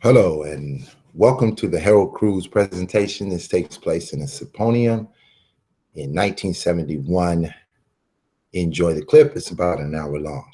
Hello and welcome to the Harold Cruse presentation. This takes place in a symposium in 1971. Enjoy the clip. It's about an hour long.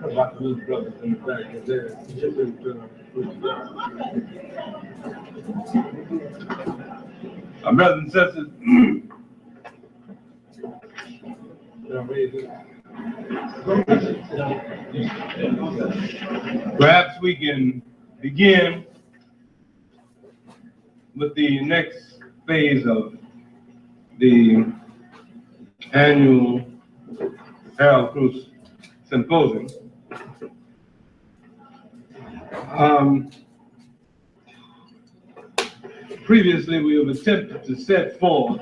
About these brothers in the back of there. My brothers and sisters, perhaps we can begin with the next phase of the annual Harold Cruse Symposium. Previously, we have attempted to set forth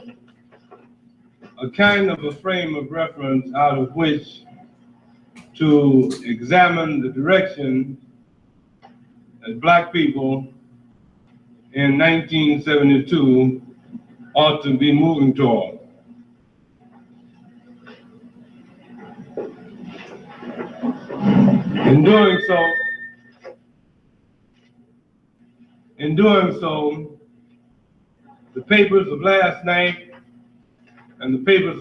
a kind of a frame of reference out of which to examine the direction that Black people in 1972 ought to be moving toward. In doing so, the papers of last night and the papers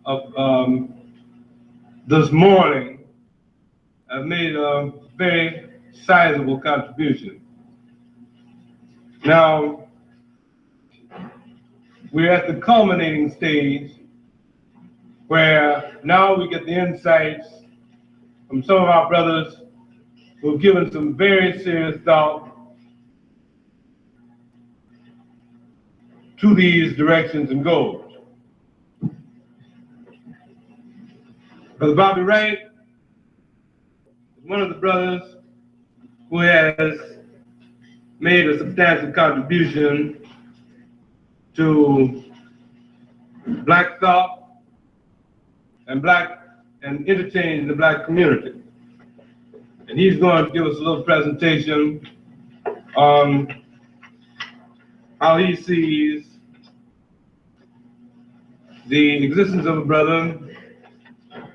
of this morning have made a very sizable contribution. Now, we're at the culminating stage where now we get the insights from some of our brothers who have given some very serious thought to these directions and goals. Brother Bobby Wright is one of the brothers who has made a substantial contribution to Black thought and interchange in the Black community. And he's going to give us a little presentation on how he sees the existence of a brother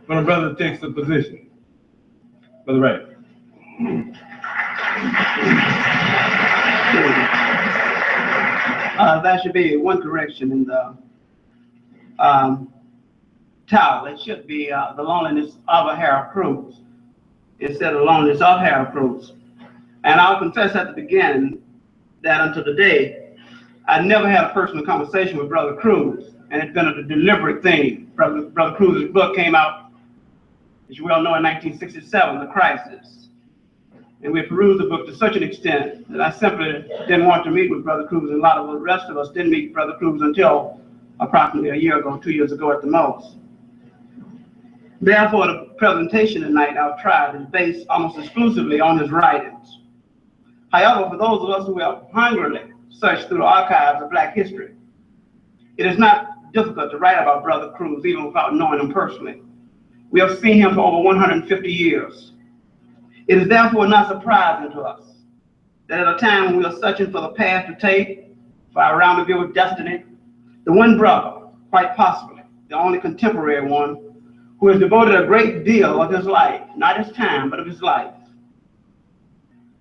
when a brother takes a position. Brother Wright. That should be one correction in the title. It should be The Loneliness of a Harold Cruse instead of The Loneliness of Harold Cruse. And I'll confess at the beginning that until today, I never had a personal conversation with Brother Cruse, and it's been a deliberate thing. Brother Cruse's book came out, as you well know, in 1967, The Crisis. And we perused the book to such an extent that I simply didn't want to meet with Brother Cruse, and a lot of the rest of us didn't meet Brother Cruse until approximately a year ago, 2 years ago at the most. Therefore, the presentation tonight I'll try is based almost exclusively on his writings. However, for those of us who have hungrily searched through the archives of Black history, it is not difficult to write about Brother Cruse even without knowing him personally. We have seen him for over 150 years. It is therefore not surprising to us that at a time when we are searching for the path to take for our roundabout of destiny, the one brother, quite possibly the only contemporary one, who has devoted a great deal of his life, not his time, but of his life,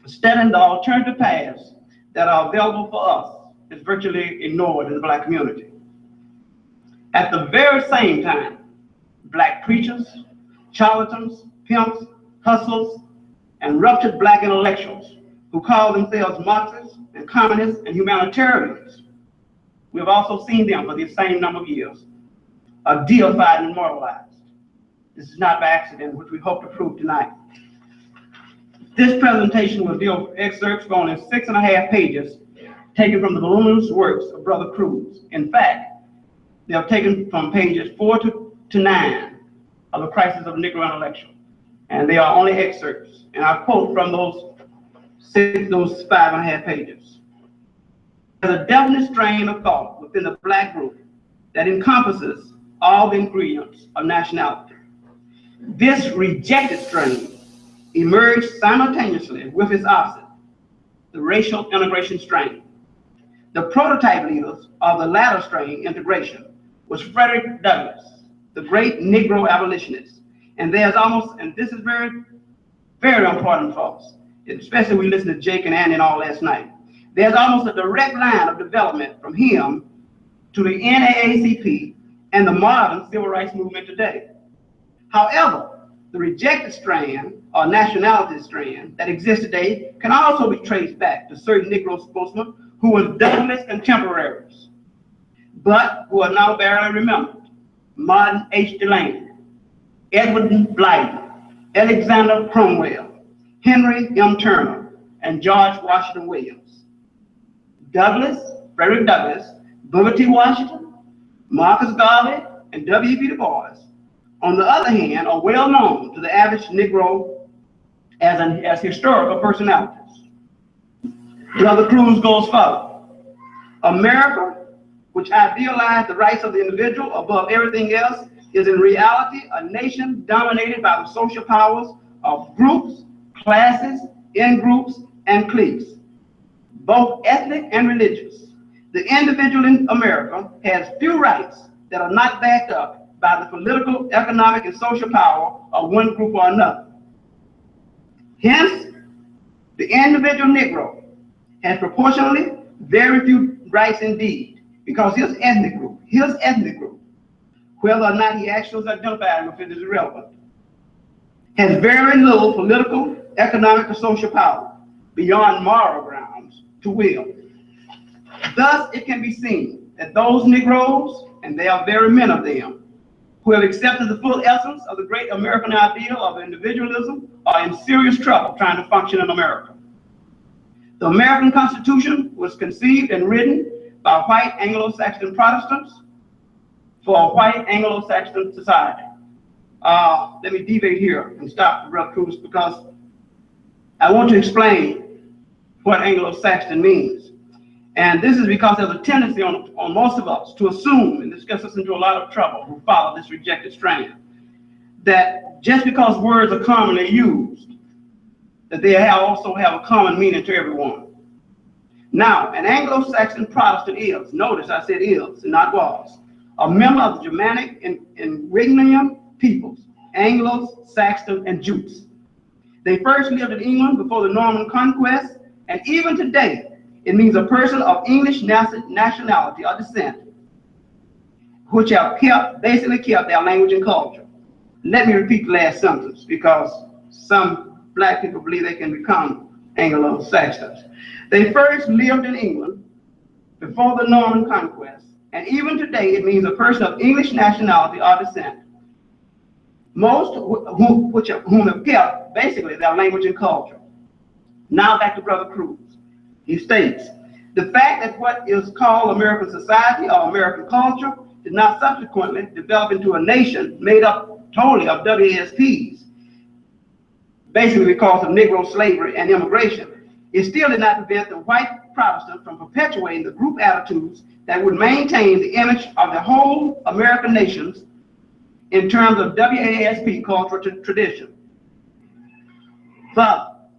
for studying the alternative paths that are available for us, is virtually ignored in the Black community. At the very same time, Black preachers, charlatans, pimps, hustlers, and ruptured Black intellectuals who call themselves Marxists and communists and humanitarians, we have also seen them for the same number of years, are deified and immortalized. This is not by accident, which we hope to prove tonight. This presentation will deal with excerpts from only 6.5 pages taken from the voluminous works of Brother Cruse. In fact, they are taken from pages 4 to 9 of The Crisis of Negro Intellectual, and they are only excerpts. And I'll quote from those 5.5 pages. There's a definite strain of thought within the Black group that encompasses all the ingredients of nationality. This rejected strain emerged simultaneously with its opposite, the racial integration strain. The prototype leaders of the latter strain integration was Frederick Douglass, the great Negro abolitionist. And there's almost, and this is very, very important, folks, especially we listened to Jake and Andy and all last night. There's almost a direct line of development from him to the NAACP and the modern civil rights movement today. However, the rejected strand or nationality strand that exists today can also be traced back to certain Negro spokesmen who were Douglass contemporaries, but who are now barely remembered. Martin H. Delaney, Edward Blyden, Alexander Cromwell, Henry M. Turner, and George Washington Williams. Douglass, Frederick Douglass, Booker T. Washington, Marcus Garvey, and W.E.B. Du Bois, on the other hand, are well known to the average Negro as historical personalities. Brother Cruse goes further. America, which idealized the rights of the individual above everything else, is in reality a nation dominated by the social powers of groups, classes, in-groups, and cliques, both ethnic and religious. The individual in America has few rights that are not backed up by the political, economic, and social power of one group or another. Hence, the individual Negro has proportionally very few rights indeed, because his ethnic group, whether or not he actually identifies with it is irrelevant, has very little political, economic, or social power beyond moral grounds to will. Thus, it can be seen that those Negroes, and there are very many of them, who have accepted the full essence of the great American ideal of individualism are in serious trouble trying to function in America. The American Constitution was conceived and written by white Anglo-Saxon Protestants for a white Anglo-Saxon society. Let me deviate here and stop Brother Cruse, because I want to explain what Anglo-Saxon means. And this is because there's a tendency on most of us to assume, and this gets us into a lot of trouble who follow this rejected strand, that just because words are commonly used, that they also have a common meaning to everyone. Now, an Anglo-Saxon Protestant is, notice I said is and not was, a member of the Germanic and Wignian peoples, Anglos, Saxon, and Jutes. They first lived in England before the Norman Conquest, and even today, it means a person of English nationality or descent, which have basically kept their language and culture. Let me repeat the last sentence, because some black people believe they can become Anglo-Saxons. They first lived in England before the Norman Conquest, and even today it means a person of English nationality or descent, most whom have kept basically their language and culture. Now back to Brother Cruse. He states, the fact that what is called American society or American culture did not subsequently develop into a nation made up totally of WASPs, basically because of Negro slavery and immigration, it still did not prevent the white Protestant from perpetuating the group attitudes that would maintain the image of the whole American nations in terms of WASP cultural tradition. But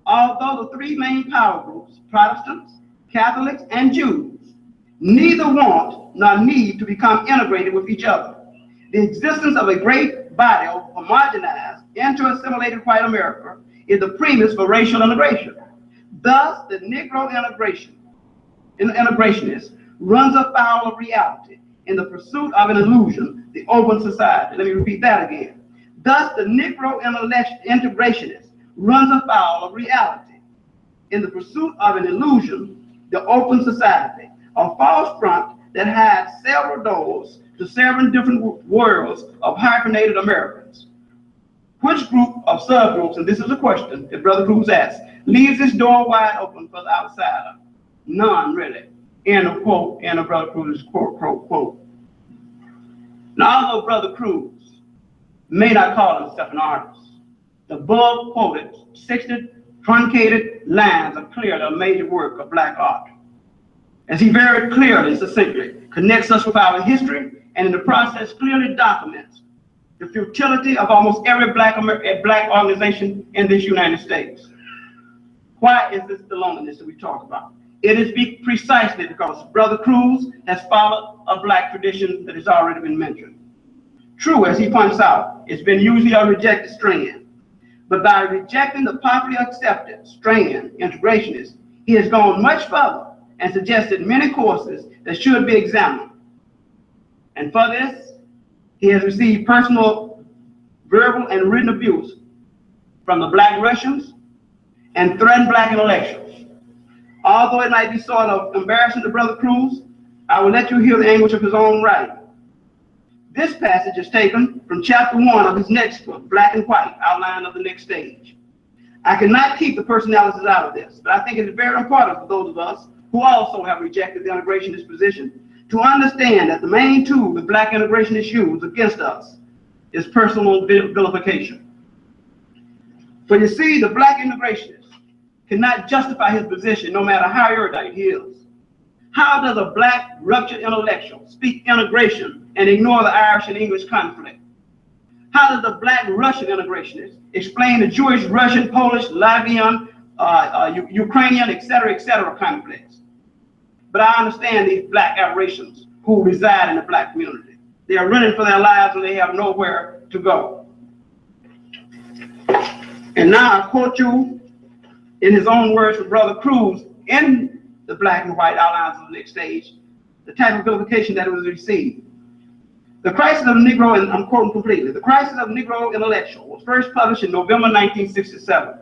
although the three main power groups, Protestants, Catholics, and Jews, neither want nor need to become integrated with each other, the existence of a great body of homogenized, inter-assimilated white America is the premise for racial integration. Thus, the Negro integrationist runs afoul of reality in the pursuit of an illusion, the open society. Let me repeat that again. Thus, the Negro integrationist runs afoul of reality in the pursuit of an illusion, the open society, a false front that has several doors to several different worlds of hyphenated Americans. Which group of subgroups, and this is a question that Brother Cruse asked, leaves this door wide open for the outsider? None, really. End of quote, end of Brother Cruse's quote. Now, although Brother Cruse may not call himself an artist, the above quoted 60 truncated lines are clearly a major work of black art, as he very clearly and succinctly connects us with our history, and in the process clearly documents the futility of almost every black organization in this United States. Why is this the loneliness that we talk about? It is precisely because Brother Cruse has followed a black tradition that has already been mentioned. True, as he points out, it's been usually a rejected strand. But by rejecting the popularly accepted strand, integrationist, he has gone much further and suggested many courses that should be examined. And for this, he has received personal, verbal, and written abuse from the Black Russians and threatened black intellectuals. Although it might be sort of embarrassing to Brother Cruse, I will let you hear the anguish of his own writing. This passage is taken from chapter 1 of his next book, Black and White, Outline of the Next Stage. I cannot keep the personalities out of this, but I think it is very important for those of us who also have rejected the integrationist position to understand that the main tool that black integrationists use against us is personal vilification. For you see, the black integrationist cannot justify his position no matter how erudite he is. How does a black ruptured intellectual speak integration and ignore the Irish and English conflict? How does the black Russian integrationist explain the Jewish, Russian, Polish, Latvian, Ukrainian, etc. conflicts? But I understand these black aberrations who reside in the black community. They are running for their lives and they have nowhere to go. And now I quote you in his own words from Brother Cruse in the Black and White Outlines of the Next Stage, the type of vilification that it was received. The Crisis of the Negro, and I'm quoting completely, the Crisis of the Negro Intellectual was first published in November 1967.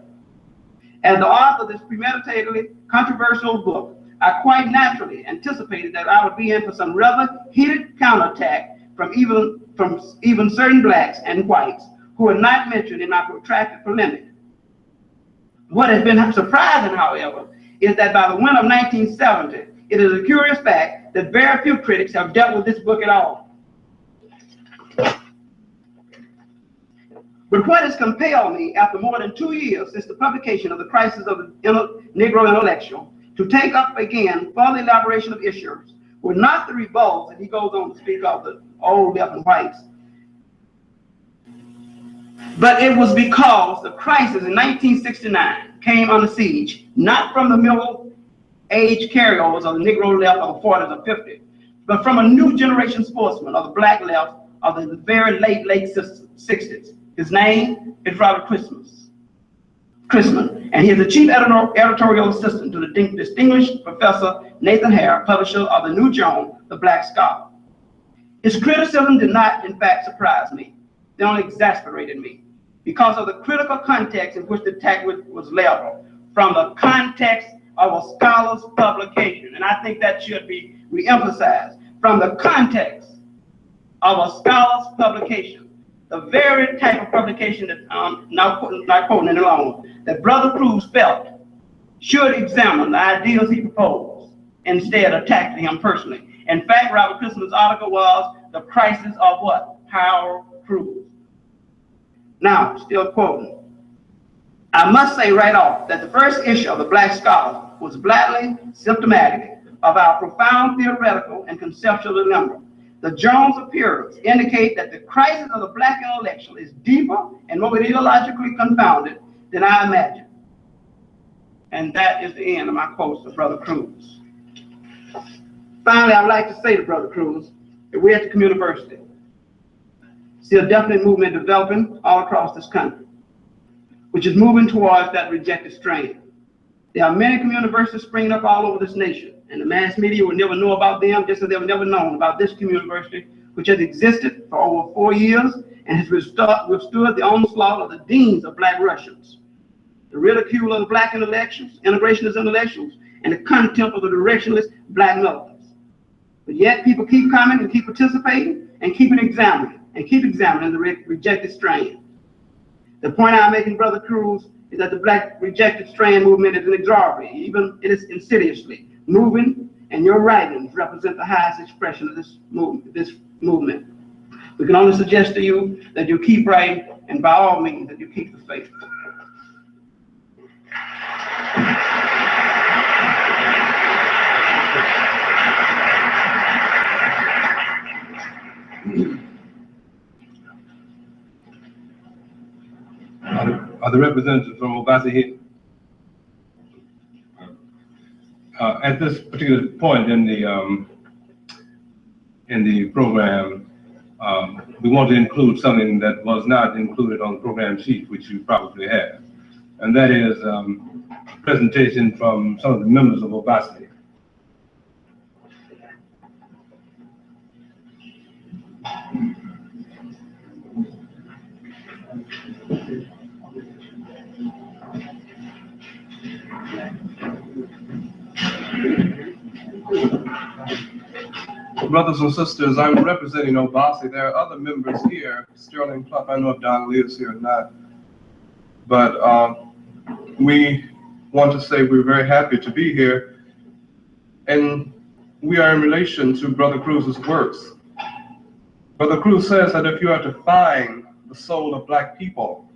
As the author of this premeditatedly controversial book, I quite naturally anticipated that I would be in for some rather heated counterattack from even certain blacks and whites who are not mentioned in my protracted polemic. What has been surprising, however, is that by the winter of 1970, it is a curious fact that very few critics have dealt with this book at all. But what has compelled me, after more than 2 years since the publication of the Crisis of the Negro Intellectual, to take up again further elaboration of issues were not the revolts, and he goes on to speak of the old left and whites, but it was because the crisis in 1969 came under siege, not from the middle age carryovers of the Negro left of the 40s or 50s, but from a new generation sportsman of the black left of the very late 60s. His name is Robert Christman, and he is the chief editorial assistant to the distinguished Professor Nathan Hare, publisher of the New Journal, The Black Scholar. His criticism did not, in fact, surprise me. They only exasperated me because of the critical context in which the attack was leveled, from the context of a scholar's publication. And I think that should be re-emphasized. From the context of a scholar's publication, the very type of publication that, not quoting it alone, that Brother Cruse felt should examine the ideas he proposed, instead of attacking him personally. In fact, Robert Christman's article was The Crisis of what? Harold Cruse. Now, still quoting. I must say right off that the first issue of the Black Scholar was blatantly symptomatic of our profound theoretical and conceptual dilemma. The Jones appearance indicate that the crisis of the black intellectual is deeper and more ideologically confounded than I imagined. And that is the end of my quotes to Brother Cruse. Finally, I would like to say to Brother Cruse that we at the community university see a definite movement developing all across this country, which is moving towards that rejected strain. There are many community universities springing up all over this nation, and the mass media will never know about them, just as they've never known about this community university, which has existed for over 4 years and has withstood the onslaught of the deans of black Russians, the ridicule of the black intellectuals, integrationist intellectuals, and the contempt of the directionless black militants. But yet people keep coming and keep participating and keep examining the rejected strain. The point I'm making, Brother Cruse, is that the black rejected strain movement is inexorably, even it is insidiously moving, and your writings represent the highest expression of this movement. We can only suggest to you that you keep writing, and by all means that you keep the faith. Are the representatives from Obasi here? At this particular point in the program, we want to include something that was not included on the program sheet, which you probably have, and that is a presentation from some of the members of Obasi. Brothers and sisters, I'm representing Obasi. There are other members here. Sterling Pluck, I don't know if Don Lee is here or not. But we want to say we're very happy to be here. And we are in relation to Brother Cruse's works. Brother Cruse says that if you are to find the soul of Black people,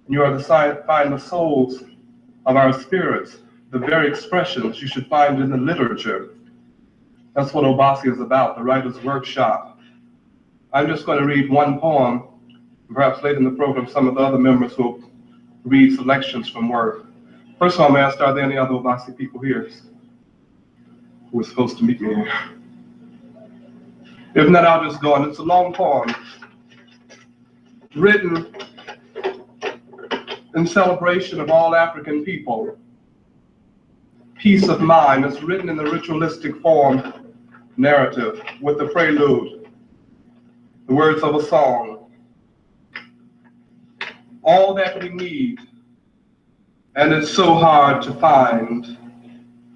you are to find the souls of our spirits, the very expressions you should find in the literature. That's what Obasi is about, the writer's workshop. I'm just going to read one poem. Perhaps later in the program, some of the other members will read selections from work. First of all, may I start, are there any other Obasi people here who are supposed to meet me here? If not, I'll just go on. It's a long poem written in celebration of all African people. Peace of mind. It's written in the ritualistic form narrative with the prelude, the words of a song. All that we need, and it's so hard to find,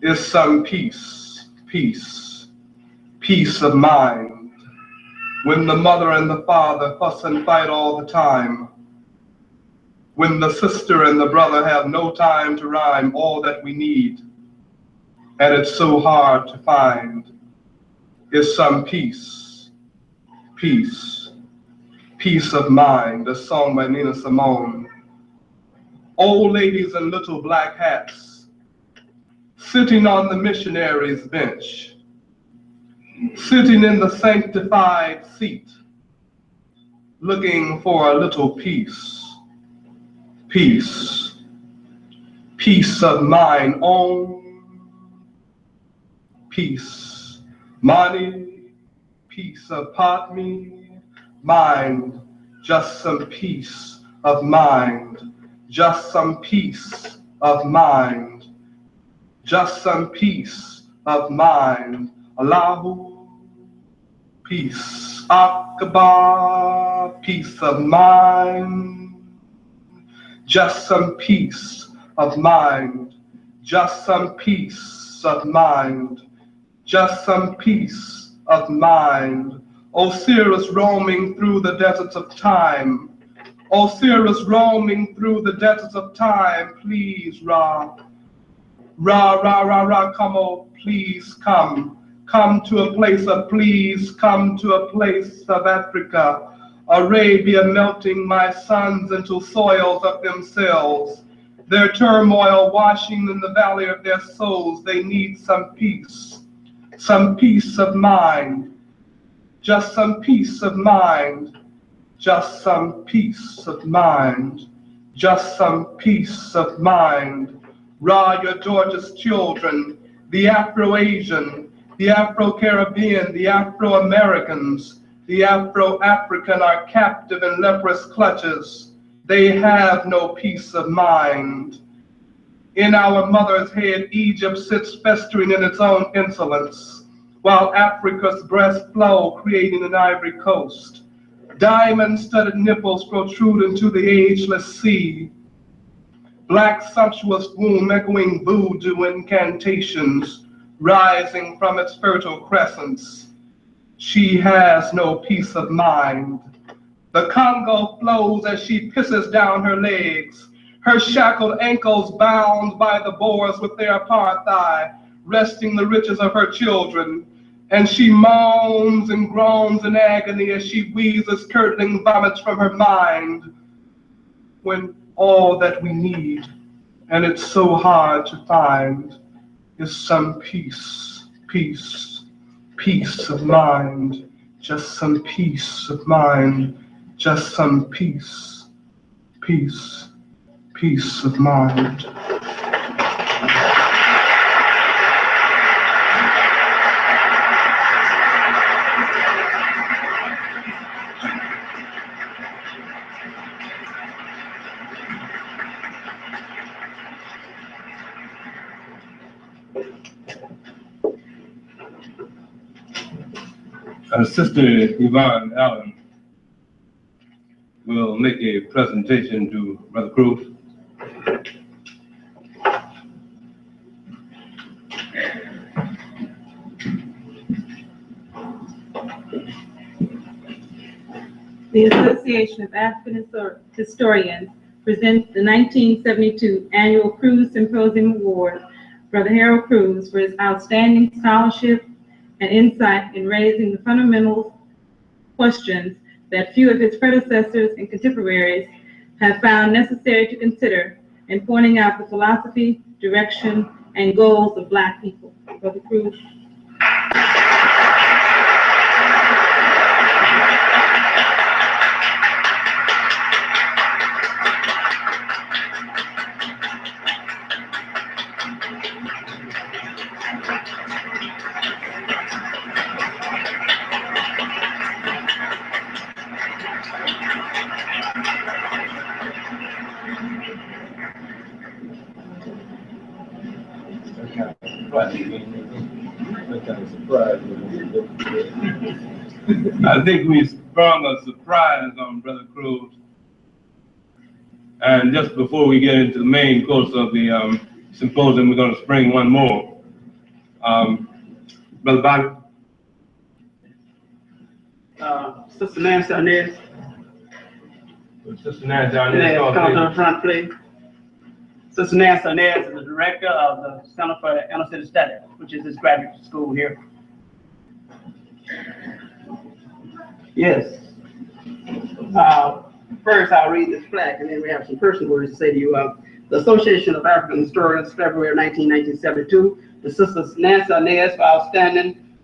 is some peace, peace, peace of mind. When the mother and the father fuss and fight all the time, when the sister and the brother have no time to rhyme, all that we need, and it's so hard to find, is some peace, peace, peace of mind, a song by Nina Simone. Old ladies in little black hats, sitting on the missionary's bench, sitting in the sanctified seat, looking for a little peace, peace, peace of mine own, peace. Money, peace of Patmi, mind, just some peace of mind, just some peace of mind, just some peace of mind. Allahu, peace. Akbar, peace of mind, just some peace of mind, just some peace of mind. Just some peace of mind. Osiris roaming through the deserts of time. Osiris roaming through the deserts of time. Please, Ra. Ra, Ra, Ra, Ra, come, oh, please come. Come to a place of please. Come to a place of Africa. Arabia melting my sons into soils of themselves. Their turmoil washing in the valley of their souls. They need some peace. Some peace of mind, just some peace of mind, just some peace of mind, just some peace of mind. Ra, your Georgia's children, the Afro-Asian, the Afro-Caribbean, the Afro-Americans, the Afro-African are captive in leprous clutches. They have no peace of mind. In our mother's head, Egypt sits festering in its own insolence, while Africa's breasts flow, creating an ivory coast. Diamond-studded nipples protrude into the ageless sea. Black sumptuous womb echoing voodoo incantations, rising from its fertile crescents. She has no peace of mind. The Congo flows as she pisses down her legs, her shackled ankles bound by the Boers with their apartheid, wresting the riches of her children. And she moans and groans in agony as she wheezes curdling vomits from her mind, when all that we need, and it's so hard to find, is some peace, peace, peace of mind, just some peace of mind, just some peace, peace, peace of mind. Sister Yvonne Allen will make a presentation to Brother Cruse. The Association of African Historians presents the 1972 Annual Cruse Symposium Award, Brother Harold Cruse, for his outstanding scholarship and insight in raising the fundamental questions that few of his predecessors and contemporaries have found necessary to consider in pointing out the philosophy, direction, and goals of Black people. Brother Cruse. I think we sprung a surprise on Brother Cruse. And just before we get into the main course of the symposium, we're going to spring one more. Brother Bobby. Sister Nancy Arnez. Sister Nancy Arnez, come to the front, please. Sister Nancy Arnez is the director of the Center for Inner City Studies, which is this graduate school here. Yes. First, I'll read this plaque, and then we have some personal words to say to you. The Association of African Historians, February 1972. The Sisters Nancy Arnez for outstanding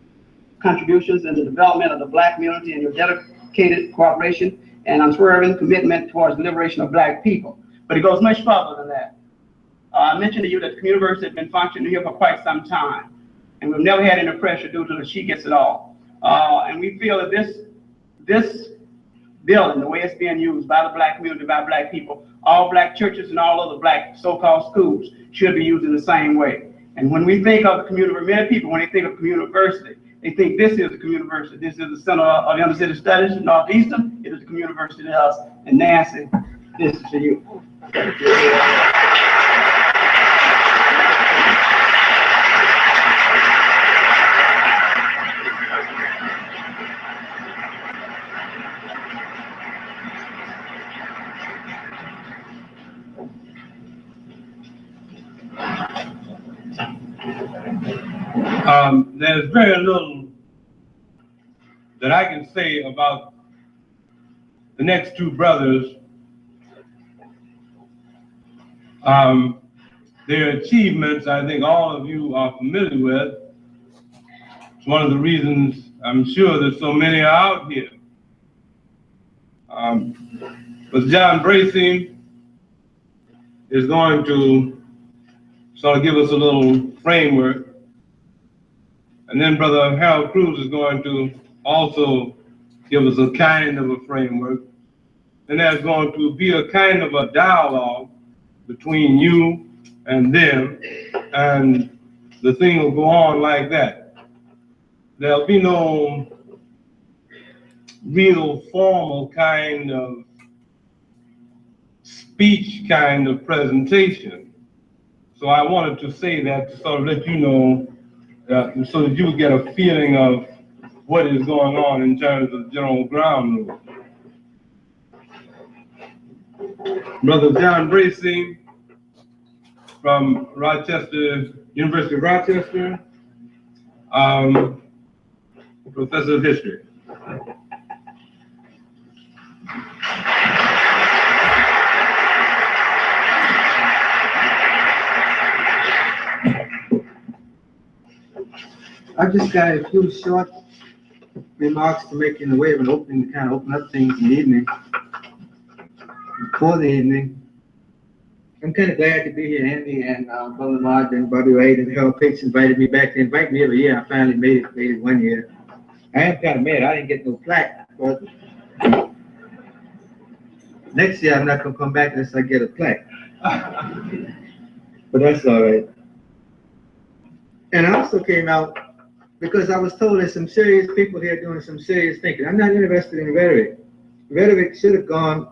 contributions in the development of the Black community and your dedicated cooperation and unswerving commitment towards the liberation of Black people. But it goes much further than that. I mentioned to you that the university has been functioning here for quite some time, and we've never had any pressure due to the she gets it all. And we feel that this building, the way it's being used by the Black community, by Black people, all Black churches and all other Black so-called schools should be used in the same way. And when we think of the community, many people, when they think of community, they think this is the community. This is the Center of Inner City Studies, Northeastern. It is the community to us. And Nancy, this is to you. There's very little that I can say about the next two brothers. Their achievements, I think all of you are familiar with. It's one of the reasons I'm sure that so many are out here. But John Bracey is going to sort of give us a little framework. And then Brother Harold Cruse is going to also give us a kind of a framework. And there's going to be a kind of a dialogue between you and them, and the thing will go on like that. There'll be no real formal kind of speech kind of presentation. So I wanted to say that to sort of let you know, so that you would get a feeling of what is going on in terms of the general ground rule. Brother John Bracey from Rochester, University of Rochester, professor of history. I just got a few short remarks to make in the way of an opening to kind of open up things in the evening. For the evening, I'm kind of glad to be here. Andy and Brother Lodge and Bobby Wade and Harold Pitts invited me back. They invite me every year. I finally made it 1 year. I am kind of mad. I didn't get no plaque. But next year, I'm not going to come back unless I get a plaque. But that's all right. And I also came out because I was told there's some serious people here doing some serious thinking. I'm not interested in rhetoric. Rhetoric should have gone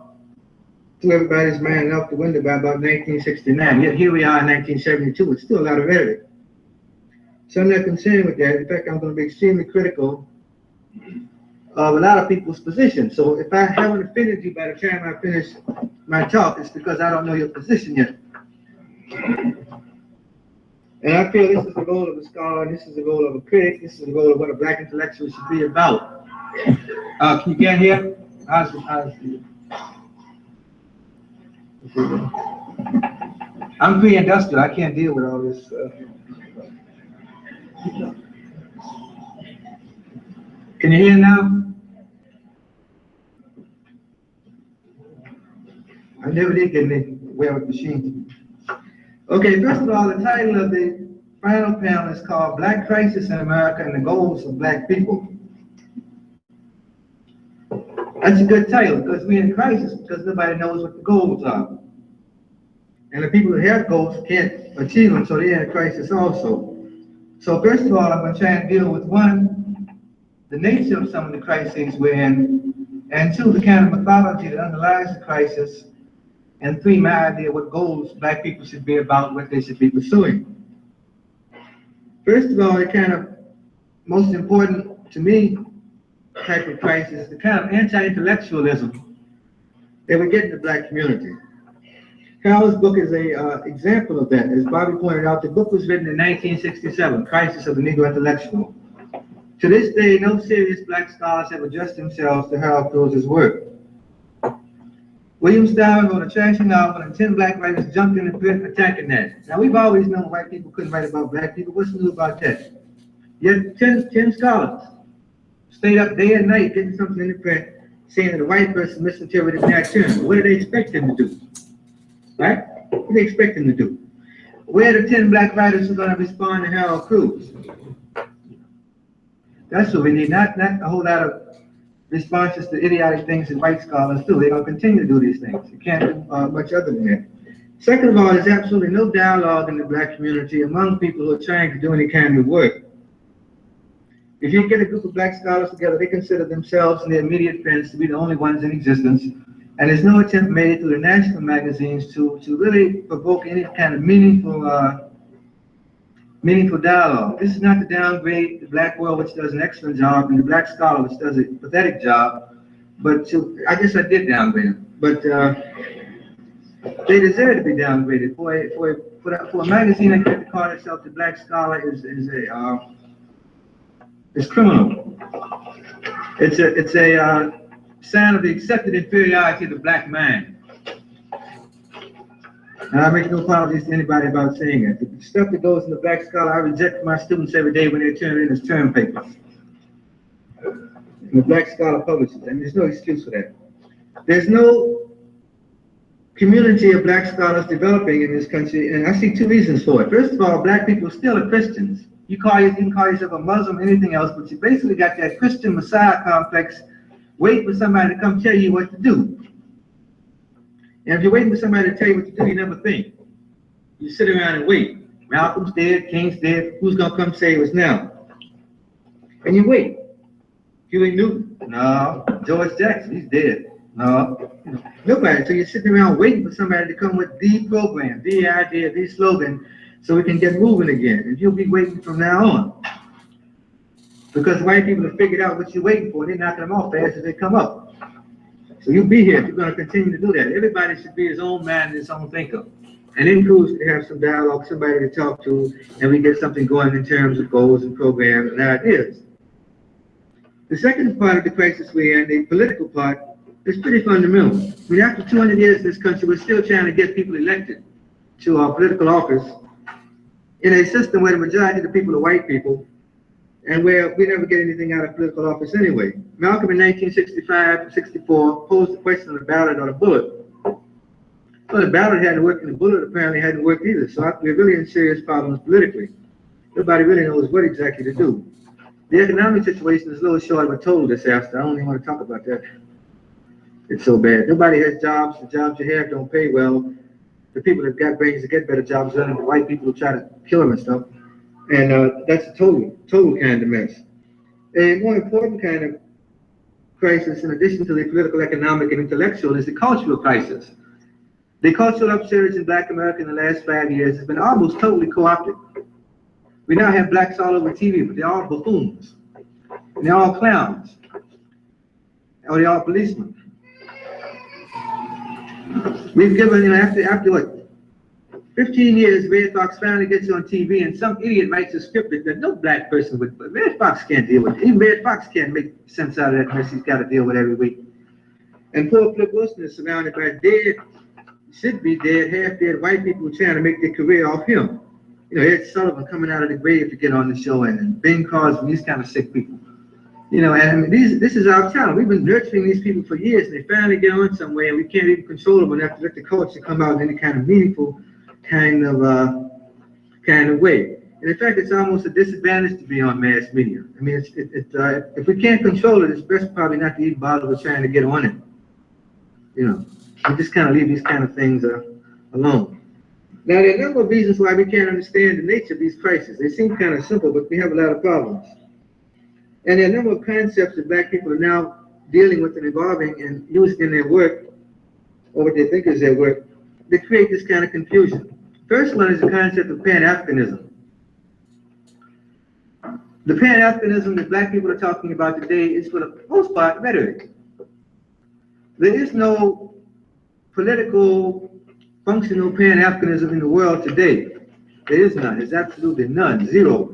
to everybody's mind out the window by about 1969. Yet here we are in 1972. It's still a lot of rhetoric. So I'm not concerned with that. In fact, I'm going to be extremely critical of a lot of people's positions. So if I haven't offended you by the time I finish my talk, it's because I don't know your position yet. And I feel this is the role of a scholar, this is the role of a critic, this is the role of what a black intellectual should be about. Can you get here? I'm pre-industrial. I can't deal with all this. Can you hear now? I never did get anywhere with machines. Okay, first of all, the title of the final panel is called Black Crisis in America and the Goals of Black People. That's a good title because we're in crisis because nobody knows what the goals are. And the people who have goals can't achieve them, so they're in a crisis also. So first of all, I'm going to try and deal with one, the nature of some of the crises we're in, and two, the kind of mythology that underlies the crisis, and three, my idea of what goals black people should be about, what they should be pursuing. First of all, the kind of most important to me type of crisis is the kind of anti-intellectualism that we get in the black community. Harold's book is an example of that. As Bobby pointed out, the book was written in 1967, Crisis of the Negro Intellectual. To this day, no serious black scholars have addressed themselves to Harold Cruse's work. William Styron wrote a trashy novel, and 10 black writers jumped in the print attacking that. Now, we've always known white people couldn't write about black people. What's new about that? Yet 10 scholars stayed up day and night getting something in the print saying that a white person misinterpreted that term. What do they expect them to do? Right? What do they expect them to do? Where are the 10 black writers who are going to respond to Harold Cruse? That's what we need, not a whole lot of responses to idiotic things that white scholars do. They're going to continue to do these things. You can't do much other than that. Second of all, there's absolutely no dialogue in the black community among people who are trying to do any kind of work. If you get a group of black scholars together, they consider themselves and their immediate friends to be the only ones in existence. And there's no attempt made through the national magazines to really provoke any kind of meaningful dialogue. This is not to downgrade the black world, which does an excellent job, and the black scholar, which does a pathetic job. But I guess I did downgrade them. But they deserve to be downgraded. For a magazine that can call itself the Black Scholar is criminal. It's a sign of the accepted inferiority of the black man. And I make no apologies to anybody about saying it. The stuff that goes in the Black Scholar, I reject my students every day when they turn in as term papers. And the Black Scholar publishes it, and there's no excuse for that. There's no community of black scholars developing in this country, and I see two reasons for it. First of all, black people still are Christians. You can call yourself a Muslim, anything else, but you basically got that Christian Messiah complex, waiting for somebody to come tell you what to do. And if you're waiting for somebody to tell you what to do, you never think. You sit around and wait. Malcolm's dead, King's dead, who's gonna come save us now? And you wait. Huey Newton, no. George Jackson, he's dead. No. Nobody. So you're sitting around waiting for somebody to come with the program, the idea, the slogan, so we can get moving again. And you'll be waiting from now on. Because white people have figured out what you're waiting for, and they're knocking them off fast as they come up. So you'll be here if you're going to continue to do that. Everybody should be his own man and his own thinker. And in Cruse to have some dialogue, somebody to talk to, and we get something going in terms of goals and programs and ideas. The second part of the crisis we're in, the political part, is pretty fundamental. I mean, after 200 years in this country, we're still trying to get people elected to our political office in a system where the majority of the people are white people, and where we never get anything out of political office anyway. Malcolm in 1965-64 posed the question on the ballot or the bullet. Well, the ballot hadn't worked and the bullet apparently hadn't worked either. So we're really in serious problems politically. Nobody really knows what exactly to do. The economic situation is a little short of a total disaster. I don't even want to talk about that. It's so bad. Nobody has jobs. The jobs you have don't pay well. The people that got brains to get better jobs running, the white people who try to kill them and stuff. And that's a total kind of mess. A more important kind of crisis, in addition to the political, economic, and intellectual, is the cultural crisis. The cultural upsurge in Black America in the last 5 years has been almost totally co-opted. We now have blacks all over TV, but they're all buffoons. And they're all clowns. Or they're all policemen. We've given, after what, 15 years, Red Fox finally gets on TV and some idiot writes a script that no black person would, but Red Fox can't deal with it. Even Red Fox can't make sense out of that mess he's got to deal with every week. And poor Flip Wilson is surrounded by dead, should be dead, half-dead white people trying to make their career off him. You know, Ed Sullivan coming out of the grave to get on the show, and Ben Cosby, these kind of sick people. You know, and I mean, this is our talent. We've been nurturing these people for years, and they finally get on somewhere, and we can't even control them enough to let the culture come out in any kind of meaningful kind of way. And in fact, it's almost a disadvantage to be on mass media. I mean, if we can't control it, it's best probably not to even bother with trying to get on it. You know, we just kind of leave these kind of things alone. Now, there are a number of reasons why we can't understand the nature of these crises. They seem kind of simple, but we have a lot of problems. And there are a number of concepts that black people are now dealing with and evolving and using in their work, or what they think is their work, that create this kind of confusion. First one is the concept of Pan-Africanism. The Pan-Africanism that black people are talking about today is, for the most part, rhetoric. There is no political, functional Pan-Africanism in the world today. There is none. There's absolutely none. Zero.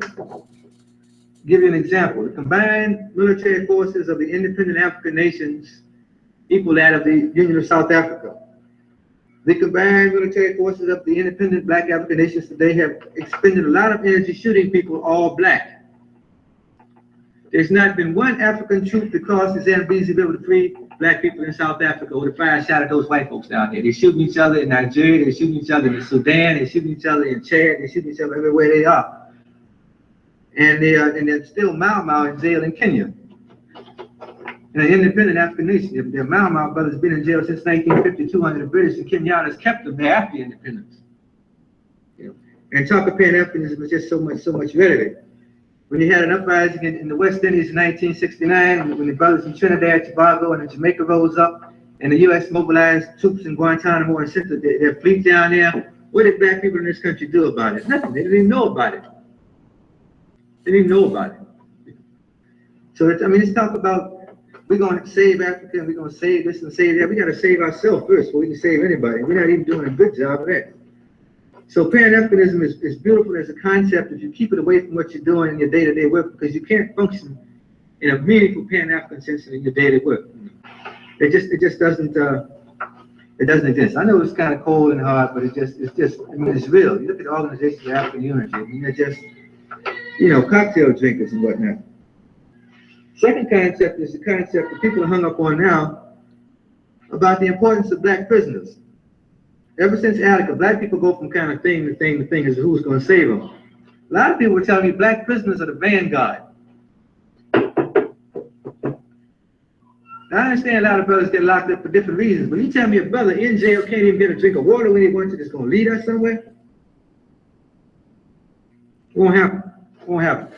Give you an example. The combined military forces of the independent African nations equal that of the Union of South Africa. The combined military forces of the independent black African nations today have expended a lot of energy shooting people all black. There's not been one African troop that crossed the Zambezi River to free black people in South Africa or to fire a shot at those white folks down there. They're shooting each other in Nigeria, they're shooting each other in Sudan, they're shooting each other in Chad, they're shooting each other everywhere they are. And they're still Mau Mau in jail in Kenya. In an independent African nation, their Mau Mau brothers have been in jail since 1952 under the British, and Kenyatas kept them there after independence. You know, and talk of Pan-Africanism is just so much rhetoric. When you had an uprising in the West Indies in 1969, when the brothers in Trinidad, Tobago, and in Jamaica rose up, and the U.S. mobilized troops in Guantanamo and sent their fleet down there, what did black people in this country do about it? Nothing. They didn't even know about it. They didn't even know about it. So, I mean, let's talk about, we're going to save Africa, and we're going to save this and save that. We got to save ourselves first before we can save anybody. We're not even doing a good job of that. So Pan-Africanism is beautiful as a concept if you keep it away from what you're doing in your day-to-day work, because you can't function in a meaningful Pan-African sense in your daily work. It just doesn't exist. I know it's kind of cold and hard, but it's just, I mean, it's real. You look at the Organization of African Unity, I mean, they're just, you know, cocktail drinkers and whatnot. Second concept is the concept that people are hung up on now about the importance of black prisoners. Ever since Attica, black people go from kind of thing to thing to thing as to who's going to save them. A lot of people were telling me black prisoners are the vanguard. Now, I understand a lot of brothers get locked up for different reasons, but you tell me a brother in jail can't even get a drink of water when he wants to, that's going to lead us somewhere? It won't happen. It won't happen.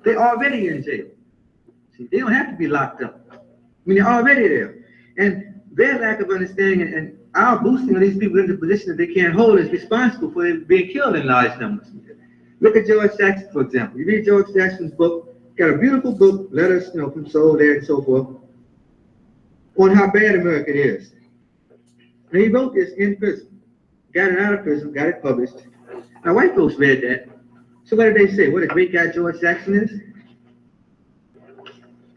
They're already in jail. See, they don't have to be locked up. I mean, they're already there. And their lack of understanding and our boosting of these people into positions that they can't hold is responsible for them being killed in large numbers. Look at George Jackson, for example. You read George Jackson's book, got a beautiful book, letters, you know, from Soul there and so forth, on how bad America is. And he wrote this in prison, got it out of prison, got it published. Now, white folks read that. So what did they say? What a great guy George Jackson is?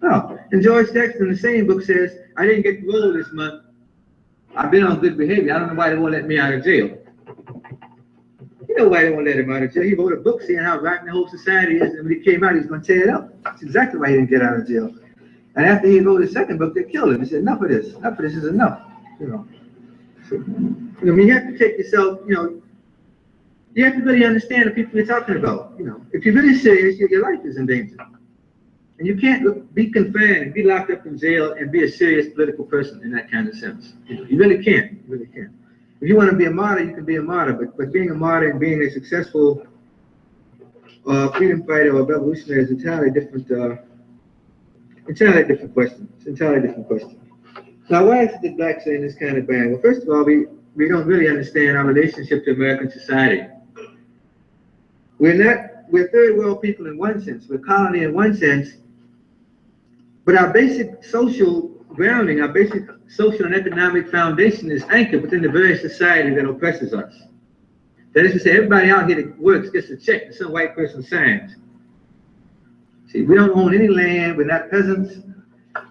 Oh, and George Jackson in the same book says, I didn't get parole this month. I've been on good behavior. I don't know why they won't let me out of jail. You know why they won't let him out of jail. He wrote a book saying how rotten the whole society is, and when he came out, he was going to tear it up. That's exactly why he didn't get out of jail. And after he wrote his second book, they killed him. He said, enough of this. Enough of this is enough. You know. So, you have to take yourself, you have to really understand the people you're talking about. If you're really serious, your life is in danger. And you can't be confined and be locked up in jail and be a serious political person in that kind of sense. You really can't. You really can't. If you want to be a martyr, you can be a martyr. But being a martyr and being a successful freedom fighter or revolutionary is entirely different question. It's an entirely different question. Now, why is it that blacks are in this kind of band? Well, first of all, we don't really understand our relationship to American society. We're third world people in one sense, we're colony in one sense, but our basic social grounding, our basic social and economic foundation is anchored within the very society that oppresses us. That is to say, everybody out here that works gets a check that some white person signs. See, we don't own any land, we're not peasants,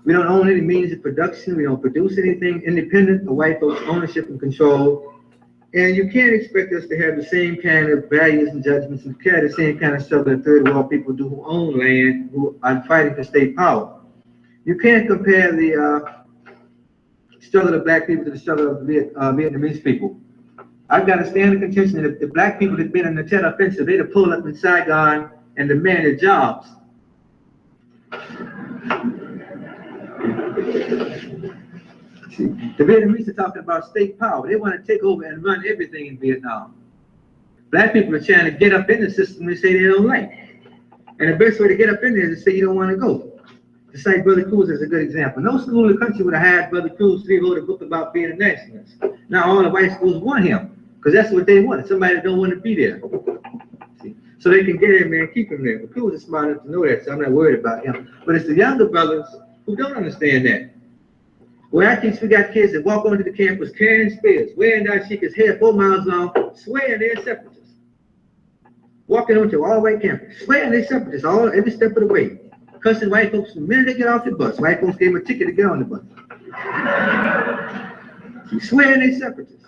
we don't own any means of production, we don't produce anything independent of white folks' ownership and control. And you can't expect us to have the same kind of values and judgments and carry the same kind of struggle that third world people do who own land, who are fighting for state power. You can't compare the struggle of black people to the struggle of Vietnamese people. I've got to stand in contention that if the black people had been in the Tet Offensive, they'd have pulled up in Saigon and demanded jobs. See, the Vietnamese are talking about state power. They want to take over and run everything in Vietnam. Black people are trying to get up in the system they say they don't like. And the best way to get up in there is to say you don't want to go. To cite Brother Cruse is a good example. No school in the country would have hired Brother Cruse to wrote a book about being a nationalist. Now all the white schools want him, because that's what they want, somebody that don't want to be there. See? So they can get him there and keep him there. But Cruse is smart enough to know that, so I'm not worried about him. But it's the younger brothers who don't understand that. Where I teach, we got kids that walk onto the campus carrying spears, wearing dashika's hair 4 miles long, swearing they're separatists. Walking onto all white campus, swearing they're separatists every step of the way. Cussing white folks the minute they get off the bus. White folks gave them a ticket to get on the bus. Swearing they separatists.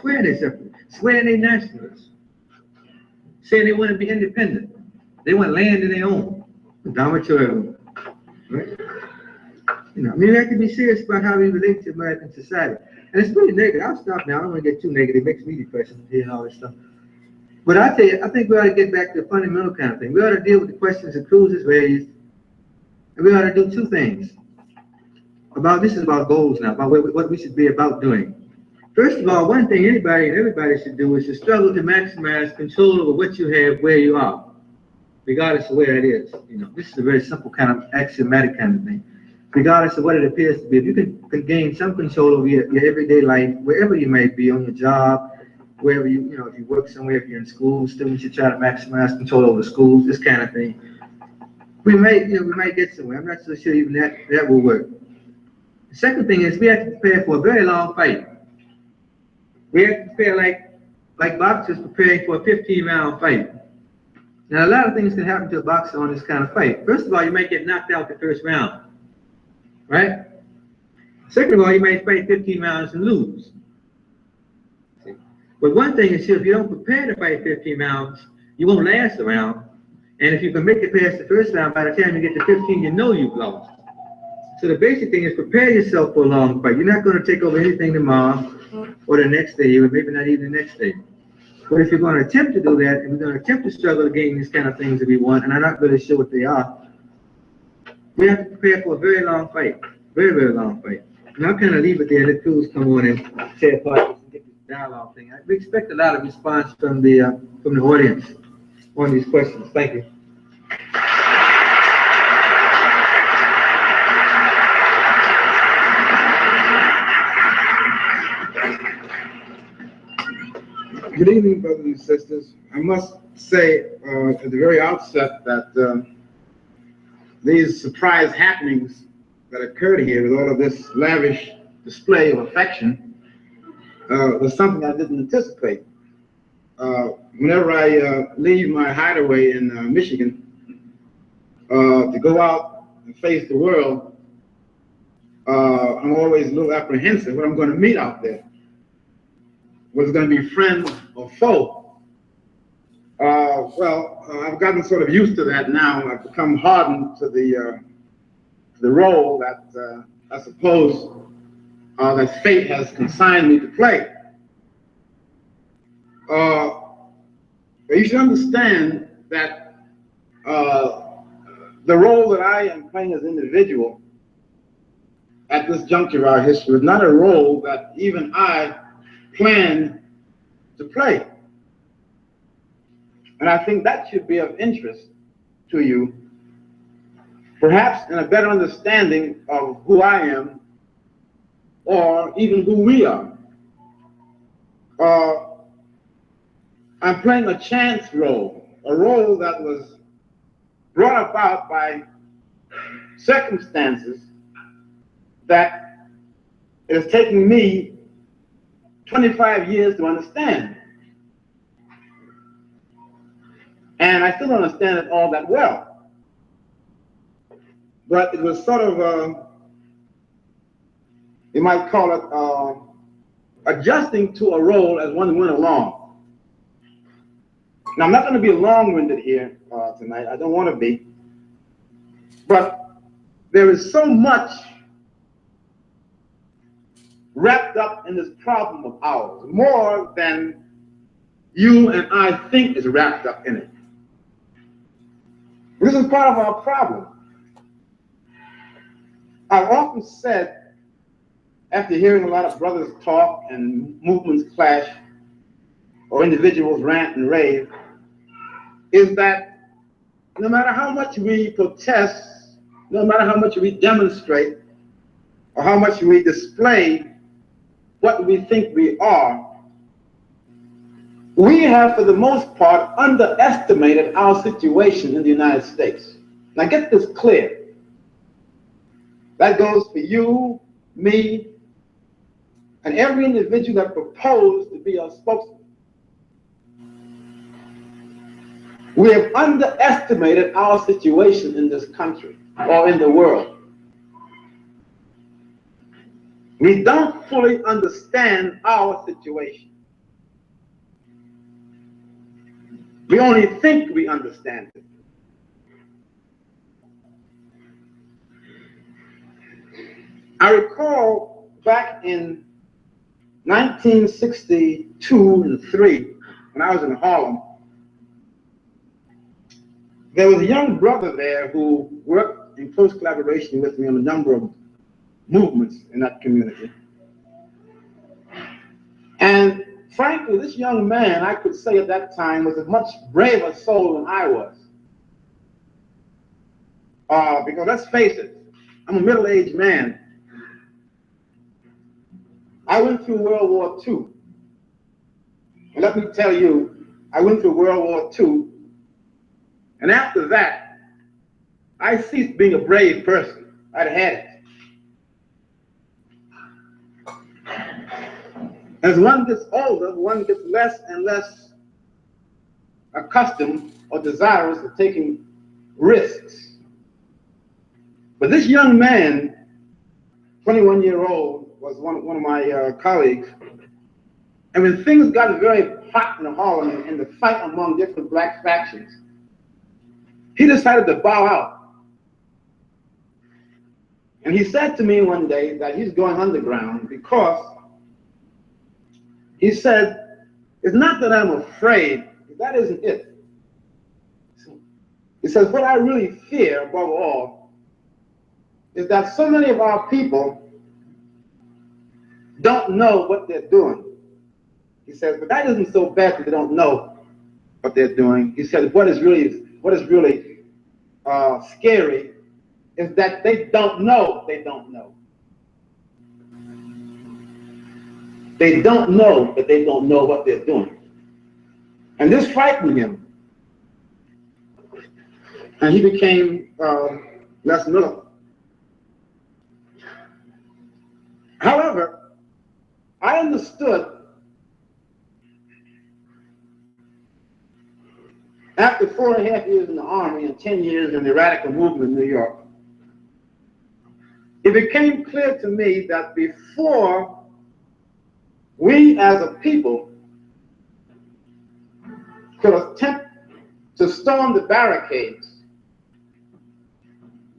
Swearing they separatists. Swearing they nationalists. Saying they want to be independent. They want land of their own. Dormitory. Right? We have to be serious about how we relate to American society. And it's really negative. I'll stop now. I don't want to get too negative. It makes me depressed hearing all this stuff. But I tell you, I think we ought to get back to the fundamental kind of thing. We ought to deal with the questions that Cruse has raised. And we ought to do two things. This is about goals now, about what we should be about doing. First of all, one thing anybody and everybody should do is to struggle to maximize control over what you have where you are, regardless of where it is. This is a very simple kind of axiomatic kind of thing. Regardless of what it appears to be, if you can gain some control over your everyday life, wherever you may be, on your job, wherever if you work somewhere, if you're in school, students, you try to maximize control over the schools, this kind of thing. We might get somewhere. I'm not so sure even that will work. The second thing is we have to prepare for a very long fight. We have to prepare like boxers preparing for a 15-round fight. Now, a lot of things can happen to a boxer on this kind of fight. First of all, you might get knocked out the first round, right? Second of all, you might fight 15 rounds and lose. But one thing is sure, if you don't prepare to fight 15 rounds, you won't last a round. And if you can make it past the first round, by the time you get to 15, you know you've lost. So the basic thing is prepare yourself for a long fight. You're not going to take over anything tomorrow or the next day, or maybe not even the next day. But if you're going to attempt to do that, and we're going to attempt to struggle to gain these kind of things that we want, and I'm not really sure what they are, we have to prepare for a very long fight. Very, very long fight. And I'll kind of leave it there, let Cruse come on and say a part and get this dialogue thing. We expect a lot of response from the audience on these questions. Thank you. Good evening, brothers and sisters. I must say at the very outset that these surprise happenings that occurred here with all of this lavish display of affection was something I didn't anticipate. Whenever I leave my hideaway in Michigan to go out and face the world, I'm always a little apprehensive what I'm going to meet out there. Whether it's going to be friend or foe. I've gotten sort of used to that now. I've become hardened to the role that I suppose that fate has consigned me to play. You should understand that the role that I am playing as an individual at this juncture of our history is not a role that even I planned to play. And I think that should be of interest to you, perhaps in a better understanding of who I am or even who we are. I'm playing a chance role, a role that was brought about by circumstances that it has taken me 25 years to understand. And I still don't understand it all that well. But it was sort of, you might call it adjusting to a role as one went along. Now, I'm not going to be long-winded here tonight. I don't want to be. But there is so much wrapped up in this problem of ours, more than you and I think is wrapped up in it. This is part of our problem. I've often said, after hearing a lot of brothers talk and movements clash, or individuals rant and rave, is that no matter how much we protest, no matter how much we demonstrate, or how much we display what we think we are, we have, for the most part, underestimated our situation in the United States. Now get this clear. That goes for you, me, and every individual that proposed to be a spokesman. We have underestimated our situation in this country or in the world. We don't fully understand our situation. We only think we understand it. I recall back in 1962 and 3, when I was in Harlem, there was a young brother there who worked in close collaboration with me on a number of movements in that community. And frankly, this young man, I could say at that time, was a much braver soul than I was. Because let's face it, I'm a middle-aged man. I went through World War II. And let me tell you, I went through World War II. And after that, I ceased being a brave person. I'd had it. As one gets older, one gets less and less accustomed or desirous of taking risks. But this young man, 21-year-old, was one of my colleagues. And when things got very hot in Harlem in the fight among different black factions, he decided to bow out. And he said to me one day that he's going underground because he said, it's not that I'm afraid, that isn't it. He says, what I really fear above all is that so many of our people don't know what they're doing. He says, but that isn't so bad that they don't know what they're doing. He said, what is really scary is that they don't know they don't know. They don't know that they don't know what they're doing. And this frightened him. And he became less militant. However, I understood after 4.5 years in the Army and 10 years in the radical movement in New York, it became clear to me that before we as a people could attempt to storm the barricades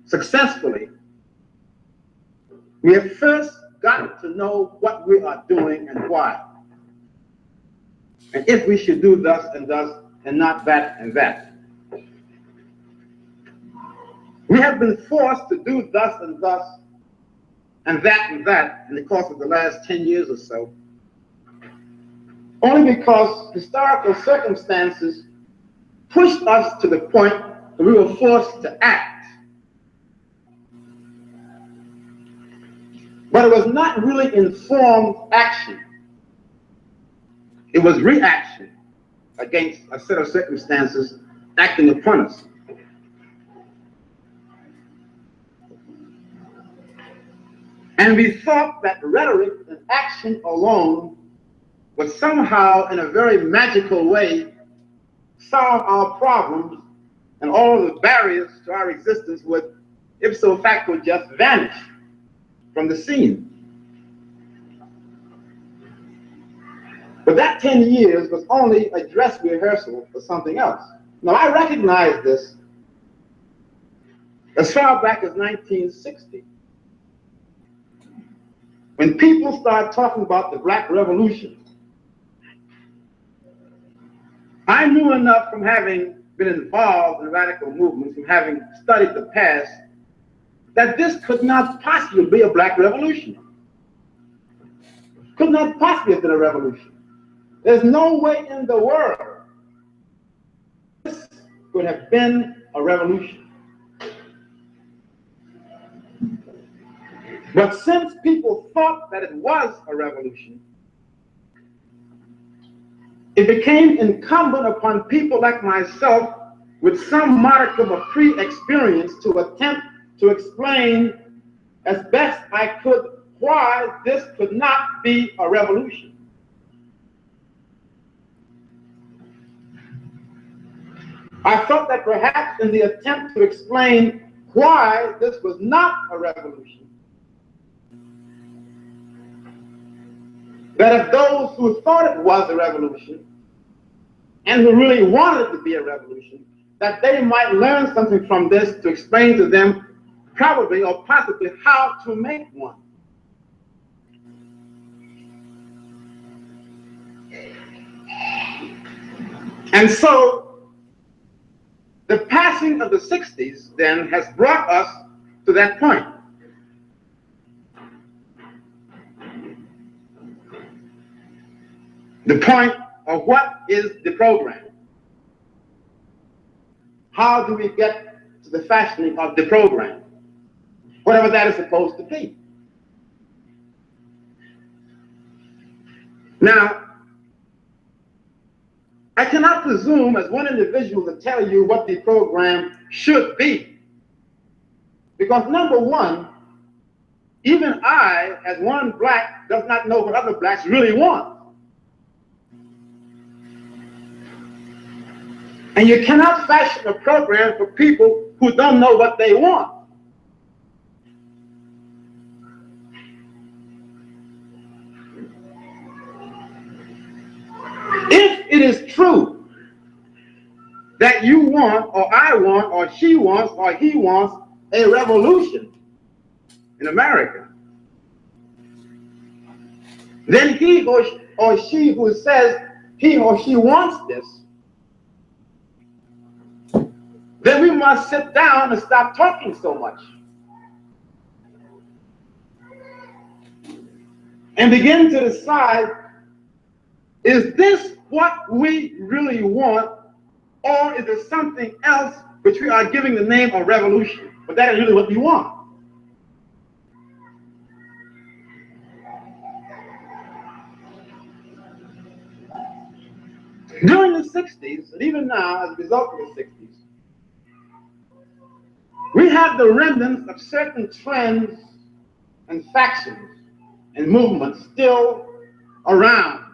successfully, we have first got to know what we are doing and why. And if we should do thus, and not that and that. We have been forced to do thus, and that in the course of the last 10 years or so, only because historical circumstances pushed us to the point that we were forced to act. But it was not really informed action. It was reaction against a set of circumstances acting upon us. And we thought that rhetoric and action alone would somehow, in a very magical way, solve our problems, and all of the barriers to our existence would, ipso facto, just vanish from the scene. But that 10 years was only a dress rehearsal for something else. Now, I recognize this as far back as 1960. When people started talking about the Black Revolution, I knew enough from having been involved in radical movements, from having studied the past, that this could not possibly be a Black revolution. Could not possibly have been a revolution. There's no way in the world this could have been a revolution. But since people thought that it was a revolution, it became incumbent upon people like myself with some modicum of pre-experience to attempt to explain as best I could why this could not be a revolution. I felt that perhaps in the attempt to explain why this was not a revolution, that if those who thought it was a revolution and who really wanted it to be a revolution, that they might learn something from this to explain to them probably or possibly how to make one. And so the passing of the 60s then has brought us to that point. The point of what is the program? How do we get to the fashioning of the program? Whatever that is supposed to be. Now, I cannot presume as one individual to tell you what the program should be. Because number one, even I, as one black, does not know what other blacks really want. And you cannot fashion a program for people who don't know what they want. If it is true that you want, or I want, or she wants, or he wants a revolution in America, then he or she who says he or she wants this, then we must sit down and stop talking so much and begin to decide, is this what we really want, or is it something else which we are giving the name of revolution, but that is really what we want? During the 60s, and even now as a result of the 60s, we have the remnants of certain trends and factions and movements still around,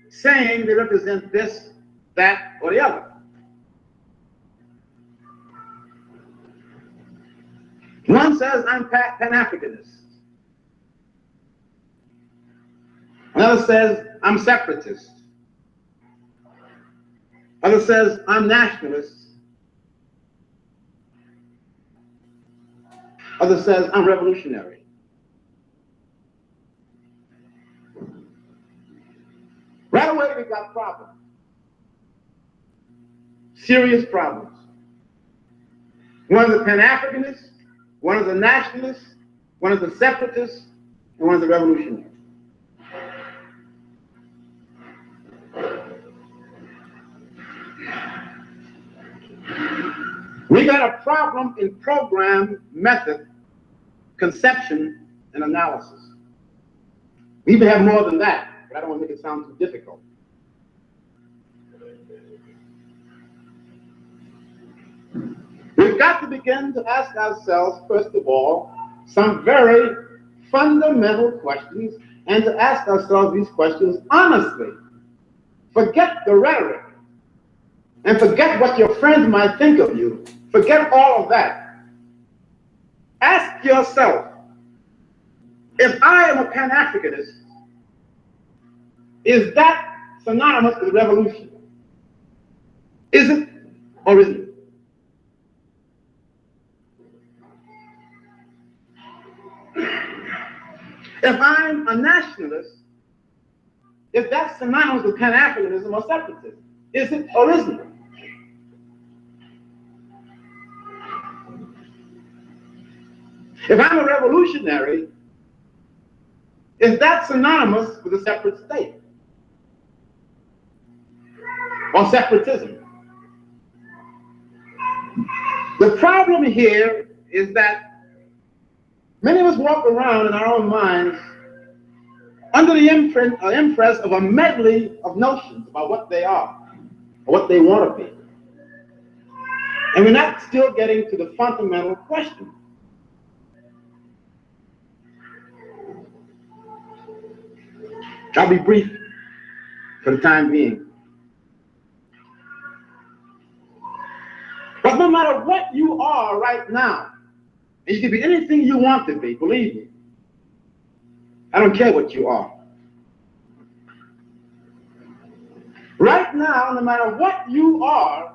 saying they represent this, that, or the other. One says, I'm Pan-Africanist. Another says, I'm separatist. Another says, I'm nationalist. Other says, I'm revolutionary. way, we got problems. Serious problems. One is the Pan-Africanists, one is the nationalists, one is the separatists, and one is the revolutionary. We got a problem in program, method, conception, and analysis. We even have more than that, but I don't want to make it sound too difficult. We've got to begin to ask ourselves, first of all, some very fundamental questions, and to ask ourselves these questions honestly. Forget the rhetoric, and forget what your friends might think of you. Forget all of that. Ask yourself, if I am a Pan-Africanist, is that synonymous with revolution? Is it or isn't it? If I'm a nationalist, is that synonymous with Pan-Africanism or separatism? Is it or isn't it? If I'm a revolutionary, is that synonymous with a separate state or separatism? The problem here is that many of us walk around in our own minds under the impress of a medley of notions about what they are or what they want to be. And we're not still getting to the fundamental question. I'll be brief for the time being. But no matter what you are right now, and you can be anything you want to be, believe me. I don't care what you are. Right now, no matter what you are,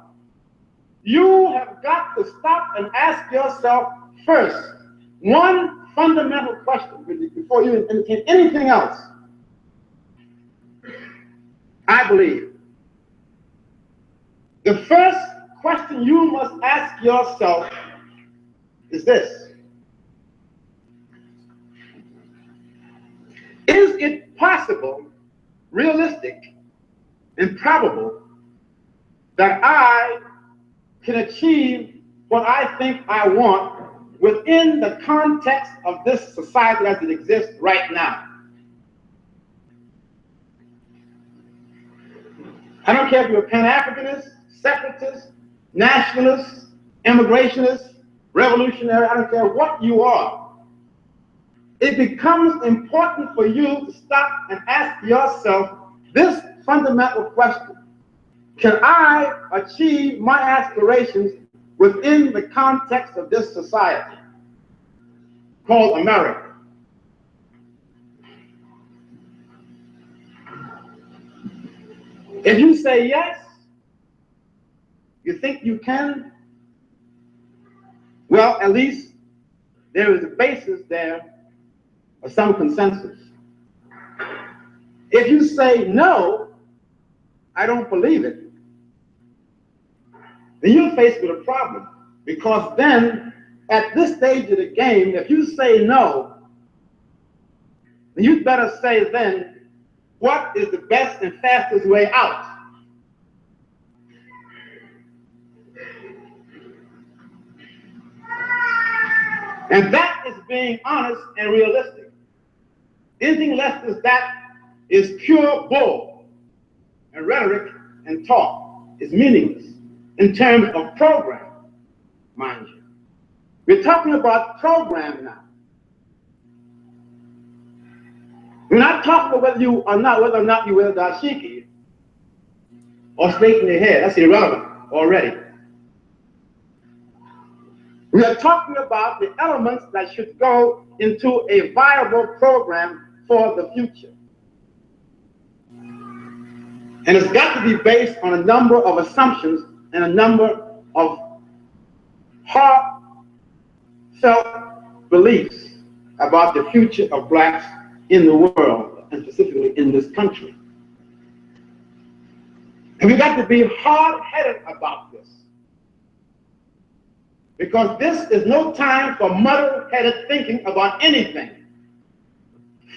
you have got to stop and ask yourself first one fundamental question before you entertain anything else. I believe the first question you must ask yourself is this: is it possible, realistic, and probable that I can achieve what I think I want within the context of this society as it exists right now? I don't care if you're a Pan-Africanist, separatist, nationalist, immigrationist, revolutionary, I don't care what you are. It becomes important for you to stop and ask yourself this fundamental question: can I achieve my aspirations within the context of this society called America? If you say yes, you think you can, well, at least there is a basis there of some consensus. If you say no, I don't believe it, then you're faced with a problem, because then at this stage of the game, if you say no, then you'd better say then, what is the best and fastest way out? And that is being honest and realistic. Anything less than that is pure bull and rhetoric and talk. It's meaningless in terms of program, mind you. We're talking about program now. We're not talking about whether or not you wear dashiki or straighten your hair. That's irrelevant already. We are talking about the elements that should go into a viable program for the future. And it's got to be based on a number of assumptions and a number of heartfelt beliefs about the future of blacks in the world, and specifically in this country. And we got to be hard-headed about this. Because this is no time for muddle-headed thinking about anything.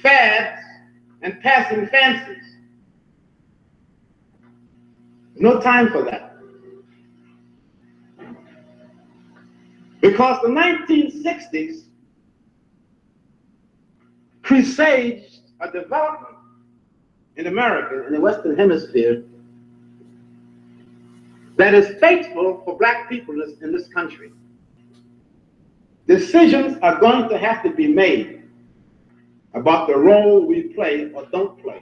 Fads and passing fancies. No time for that. Because the 1960s presaged a development in America, in the Western Hemisphere, that is fateful for black people in this country. Decisions are going to have to be made about the role we play or don't play.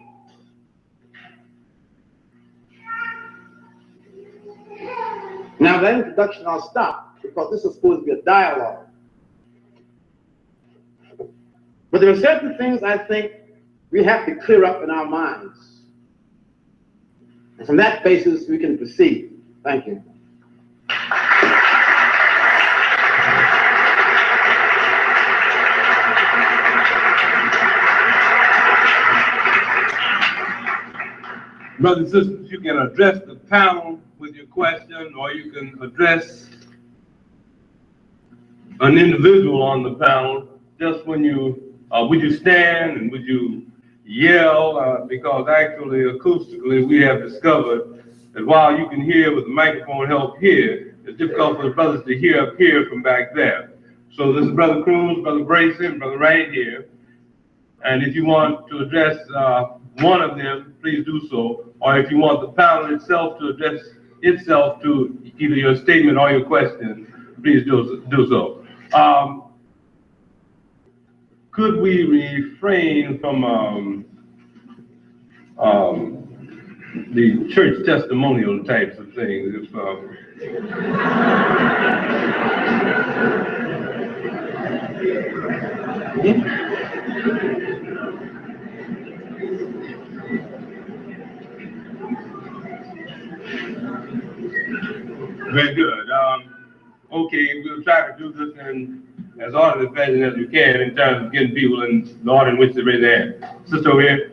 Now, that introduction I'll stop because this is supposed to be a dialogue. But there are certain things I think we have to clear up in our minds. And from that basis, we can proceed. Thank you. Brothers and sisters, you can address the panel with your question, or you can address an individual on the panel. Just when you, would you stand and would you yell? Because actually, acoustically, we have discovered that while you can hear with the microphone help here, it's difficult for the brothers to hear up here from back there. So this is Brother Cruse, Brother Brayson, Brother right here. And if you want to address one of them, please do so. Or if you want the panel itself to address itself to either your statement or your question, please do so. Could we refrain from the church testimonial types of things? If, Very good. Okay, we'll try to do this in as orderly fashion as we can in terms of getting people in the order in which they raise their hand. Sister over here.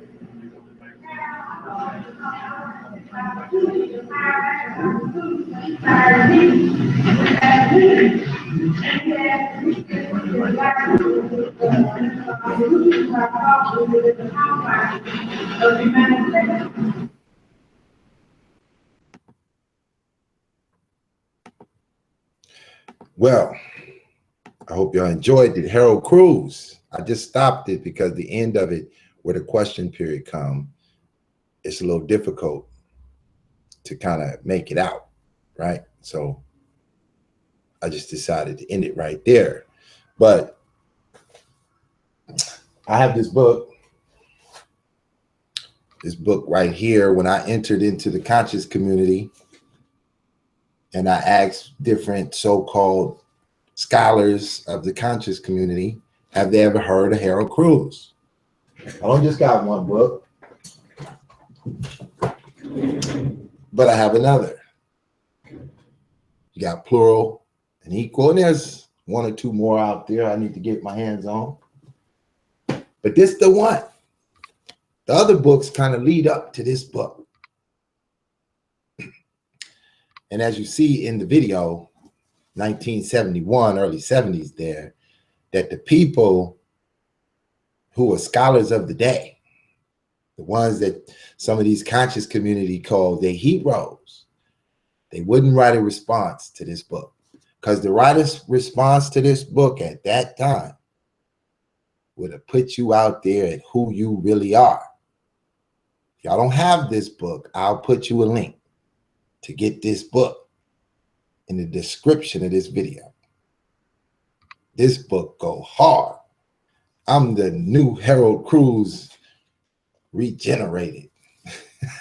Well, I hope y'all enjoyed it. Harold Cruse. I just stopped it because the end of it, where the question period come, it's a little difficult to kind of make it out, right? So I just decided to end it right there. But I have this book right here. When I entered into the conscious community, and I asked different so-called scholars of the conscious community, have they ever heard of Harold Cruse? I don't just got one book, but I have another. You got Plural and Equal, and there's one or two more out there I need to get my hands on. But this is the one. The other books kind of lead up to this book. And as you see in the video, 1971, early 70s there, that the people who were scholars of the day, the ones that some of these conscious community called their heroes, they wouldn't write a response to this book. Because the writer's response to this book at that time would have put you out there at who you really are. If y'all don't have this book, I'll put you a link to get this book in the description of this video. This book go hard. I'm the new Harold Cruse regenerated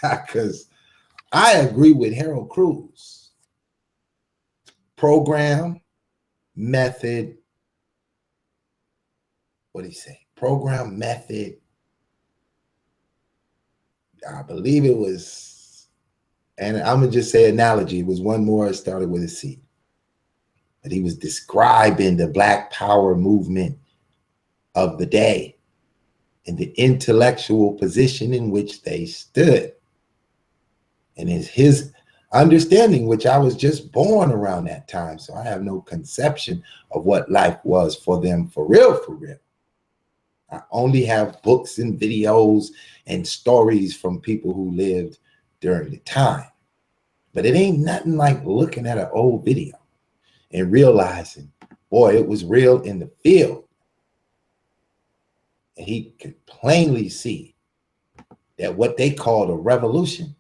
because I agree with Harold Cruse. Program, method, what did he say? Program, method, I believe it was, and I'm gonna just say analogy, it was one more, it started with a C. But he was describing the Black Power movement of the day and the intellectual position in which they stood. And it's his understanding, which I was just born around that time, so I have no conception of what life was for them for real, for real. I only have books and videos and stories from people who lived during the time. But it ain't nothing like looking at an old video and realizing, boy, it was real in the field. And he could plainly see that what they called a revolution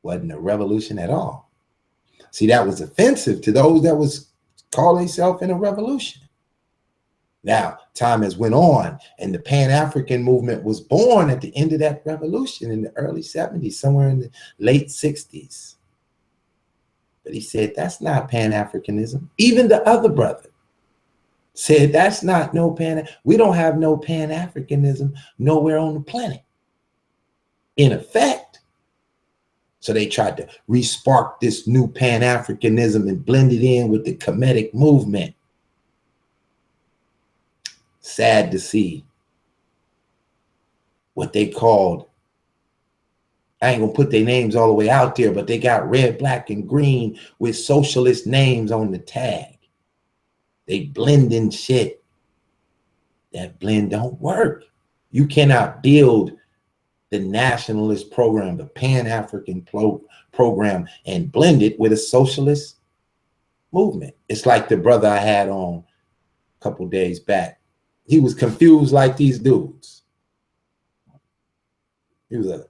wasn't a revolution at all. See, that was offensive to those that was calling themselves in a revolution. Now, time has went on, and the Pan-African movement was born at the end of that revolution in the early 70s, somewhere in the late 60s. But he said, that's not Pan-Africanism. Even the other brother said, that's not no we don't have no Pan-Africanism nowhere on the planet. In effect, so they tried to re-spark this new Pan-Africanism and blend it in with the Kemetic movement. Sad to see what they called, I ain't gonna put their names all the way out there, but they got red, black, and green with socialist names on the tag. They blend in shit. That blend don't work. You cannot build the nationalist program, the Pan-African program, and blend it with a socialist movement. It's like the brother I had on a couple days back. He was confused like these dudes. He was a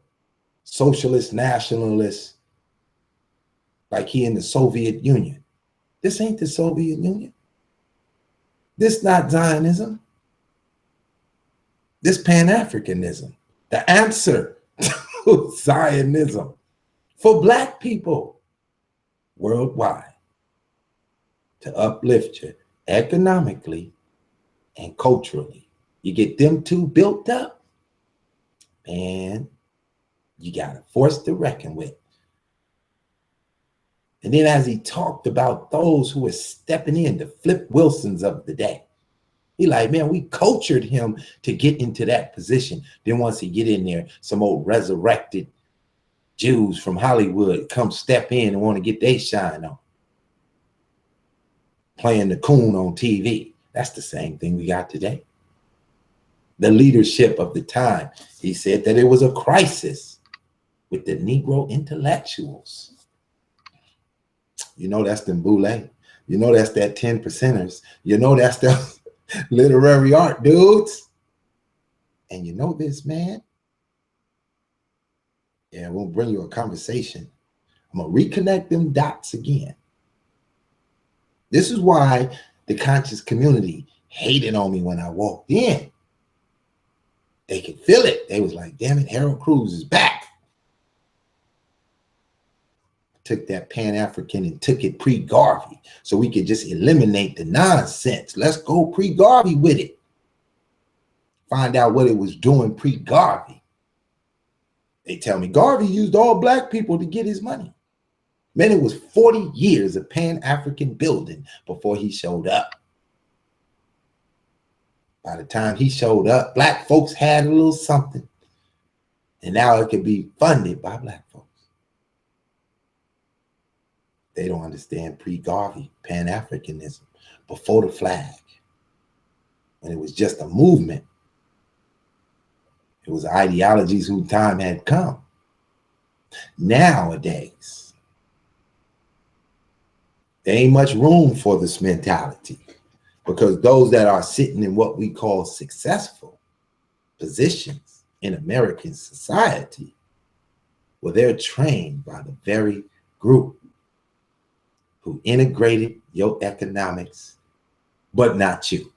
socialist nationalist, like he in the Soviet Union. This ain't the Soviet Union. This not Zionism. This Pan-Africanism. The answer to Zionism for Black people worldwide, to uplift you economically and culturally. You get them two built up, man, you got a force to reckon with. And then as he talked about those who were stepping in, the Flip Wilsons of the day, he like, man, we cultured him to get into that position. Then once he get in there, some old resurrected Jews from Hollywood come step in and want to get their shine on. Playing the coon on TV. That's the same thing we got today. The leadership of the time, he said that it was a crisis with the Negro intellectuals. You know that's them boule. You know that's that 10 percenters. You know that's the literary art dudes. And you know this, man? Yeah, we'll bring you a conversation. I'm going to reconnect them dots again. This is why the conscious community hated on me when I walked in. They could feel it. They was like, damn it, Harold Cruse is back. Took that Pan-African and took it pre-Garvey so we could just eliminate the nonsense. Let's go pre-Garvey with it. Find out what it was doing pre-Garvey. They tell me Garvey used all Black people to get his money. Man, it was 40 years of Pan-African building before he showed up. By the time he showed up, Black folks had a little something. And now it can be funded by Black folks. They don't understand pre-Garvey Pan-Africanism, before the flag. When it was just a movement. It was ideologies whose time had come. Nowadays, there ain't much room for this mentality, because those that are sitting in what we call successful positions in American society, well, they're trained by the very group who integrated your economics, but not you.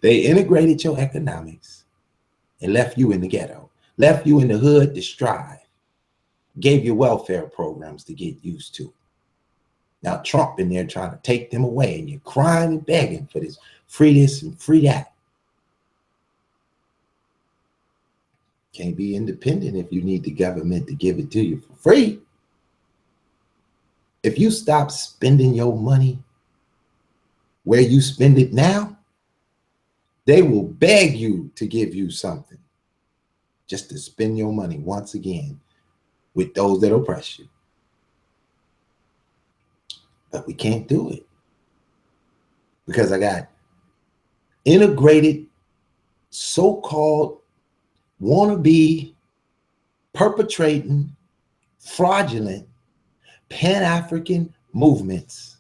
They integrated your economics and left you in the ghetto, left you in the hood to strive, gave you welfare programs to get used to. Now Trump in there trying to take them away, and you're crying and begging for this, free this and free that. Can't be independent if you need the government to give it to you for free. If you stop spending your money where you spend it now, they will beg you to give you something just to spend your money once again with those that oppress you. But we can't do it because I got integrated, so-called wannabe, perpetrating, fraudulent, Pan-African movements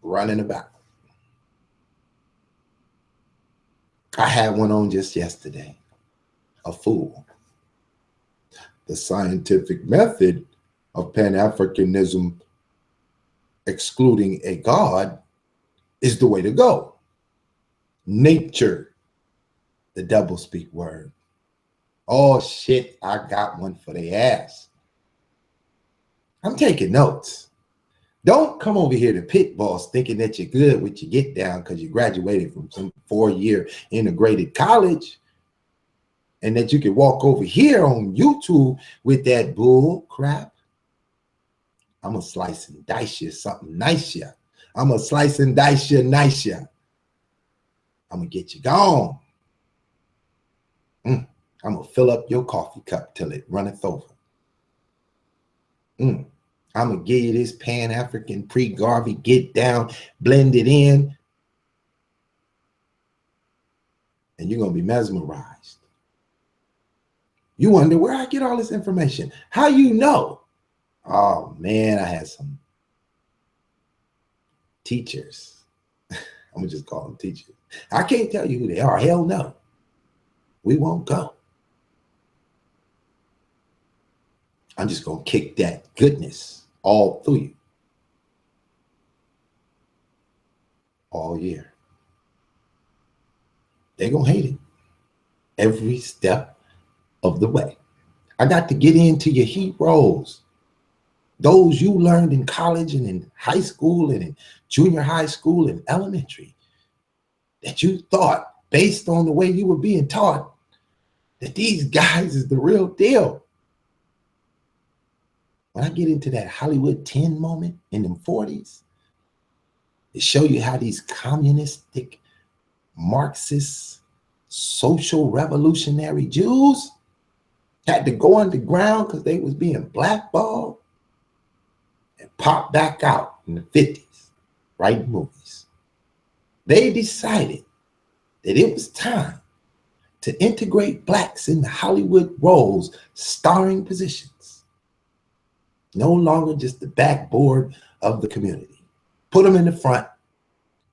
running about. I had one on just yesterday, a fool. The scientific method of Pan-Africanism, excluding a God, is the way to go. Nature, the doublespeak word. Oh shit, I got one for the ass. I'm taking notes. Don't come over here to pit boss thinking that you're good with your get down because you graduated from some 4-year integrated college and that you can walk over here on YouTube with that bull crap. I'm going to slice and dice you something nice ya. I'm going to slice and dice you nice ya. I'm going to get you gone. I'm going to fill up your coffee cup till it runneth over. I'm going to give you this Pan-African pre-Garvey get down, blend it in, and you're going to be mesmerized. You wonder where I get all this information. How you know? Oh, man, I had some teachers. I'm going to just call them teachers. I can't tell you who they are. Hell no. We won't go. I'm just going to kick that goodness all through you. All year. They're going to hate it every step of the way. I got to get into your heroes. Those you learned in college and in high school and in junior high school and elementary that you thought, based on the way you were being taught, that these guys is the real deal. When I get into that Hollywood 10 moment in them 40s, it show you how these communistic, Marxist, social revolutionary Jews had to go underground because they was being blackballed and pop back out in the 50s, writing movies. They decided that it was time to integrate blacks in the Hollywood roles, starring positions. No longer just the backboard of the community. Put them in the front,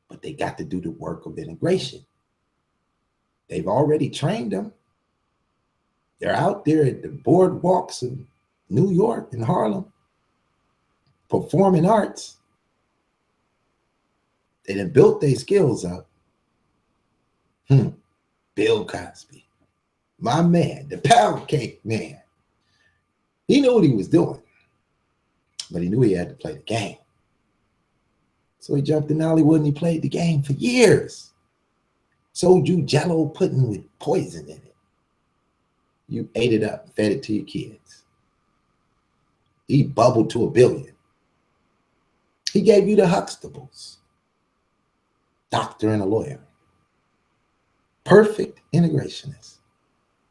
but they got to do the work of integration. They've already trained them. They're out there at the boardwalks of New York and Harlem, performing arts. They done built their skills up. Bill Cosby, my man, the pound cake man. He knew what he was doing, but he knew he had to play the game. So he jumped in Hollywood and he played the game for years. Sold you Jell-O pudding with poison in it. You ate it up and fed it to your kids. He bubbled to $1 billion. He gave you the Huxtables. Doctor and a lawyer. Perfect integrationist,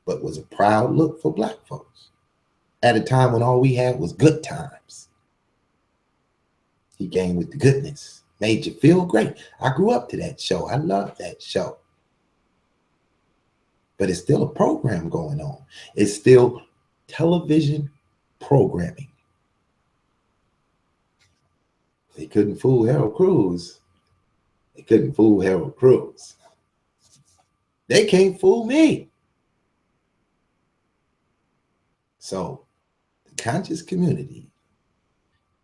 but was a proud look for black folks at a time when all we had was good times. He came with the goodness, made you feel great. I grew up to that show. I loved that show. But it's still a program going on. It's still television programming. They couldn't fool Harold Cruse. They couldn't fool Harold Cruse. They can't fool me. So the conscious community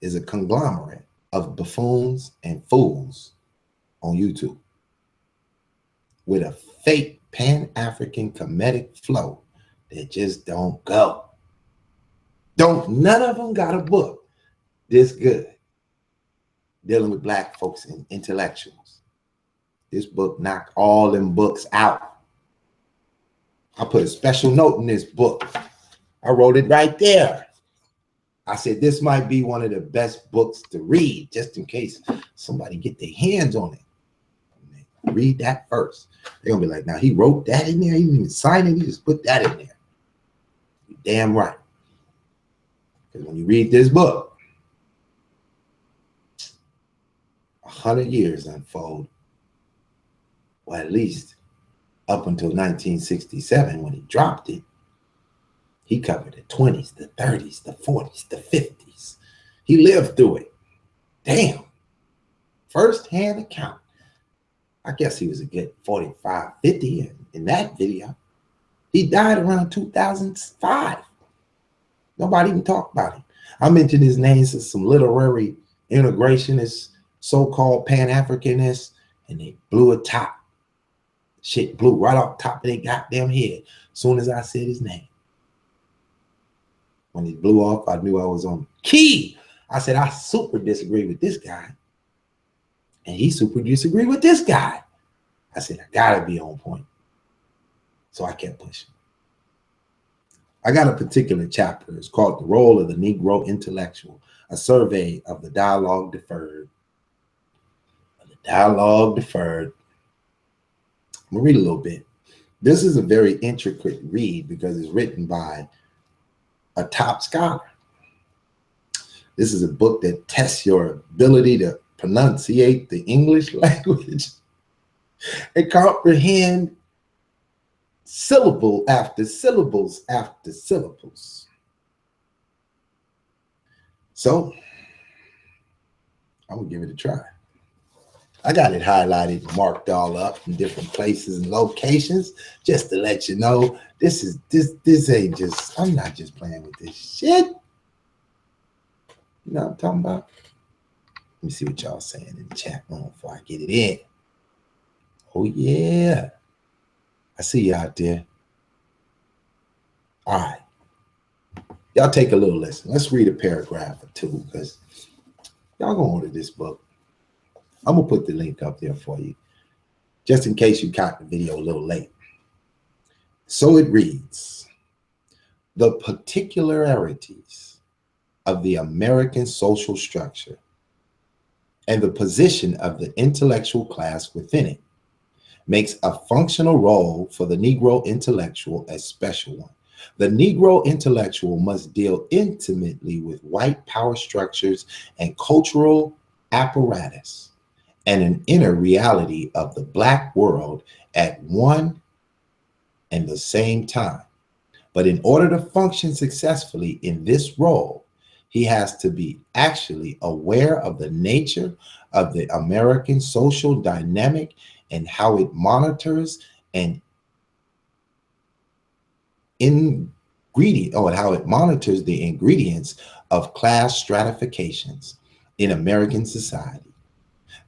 is a conglomerate of buffoons and fools on YouTube with a fake Pan-African comedic flow that just don't go. None of them got a book this good dealing with black folks and intellectuals. This book knocked all them books out. I put a special note in this book. I wrote it right there. I said, this might be one of the best books to read, just in case somebody get their hands on it. Read that first. They're gonna be like, now he wrote that in there, he didn't even sign it, he just put that in there. You're damn right. Because when you read this book, 100 years unfold, or at least up until 1967 when he dropped it. He covered the 20s, the 30s, the 40s, the 50s. He lived through it. Damn. First-hand account. I guess he was a good 45, 50 in that video. He died around 2005. Nobody even talked about him. I mentioned his name as some literary integrationists, so-called Pan-Africanists, and they blew a top. Shit blew right off top of their goddamn head as soon as I said his name. When it blew off, I knew I was on key. I said, I super disagree with this guy. And he super disagreed with this guy. I said, I gotta be on point. So I kept pushing. I got a particular chapter. It's called The Role of the Negro Intellectual, a survey of the dialogue deferred. The dialogue deferred. I'm gonna read a little bit. This is a very intricate read because it's written by a top scholar. This is a book that tests your ability to pronunciate the English language and comprehend syllable after syllables after syllables. So I'm gonna give it a try. I got it highlighted, marked all up in different places and locations, just to let you know this ain't just, I'm not just playing with this shit. You know what I'm talking about? Let me see what y'all saying in the chat room before I get it in. Oh yeah. I see you out there. All right. Y'all take a little listen. Let's read a paragraph or two because y'all gonna order this book. I'm gonna put the link up there for you, just in case you caught the video a little late. So it reads, the particularities of the American social structure and the position of the intellectual class within it makes a functional role for the Negro intellectual a special one. The Negro intellectual must deal intimately with white power structures and cultural apparatus and an inner reality of the Black world at one and the same time. But in order to function successfully in this role, he has to be actually aware of the nature of the American social dynamic and how it monitors and the ingredients of class stratifications in American society.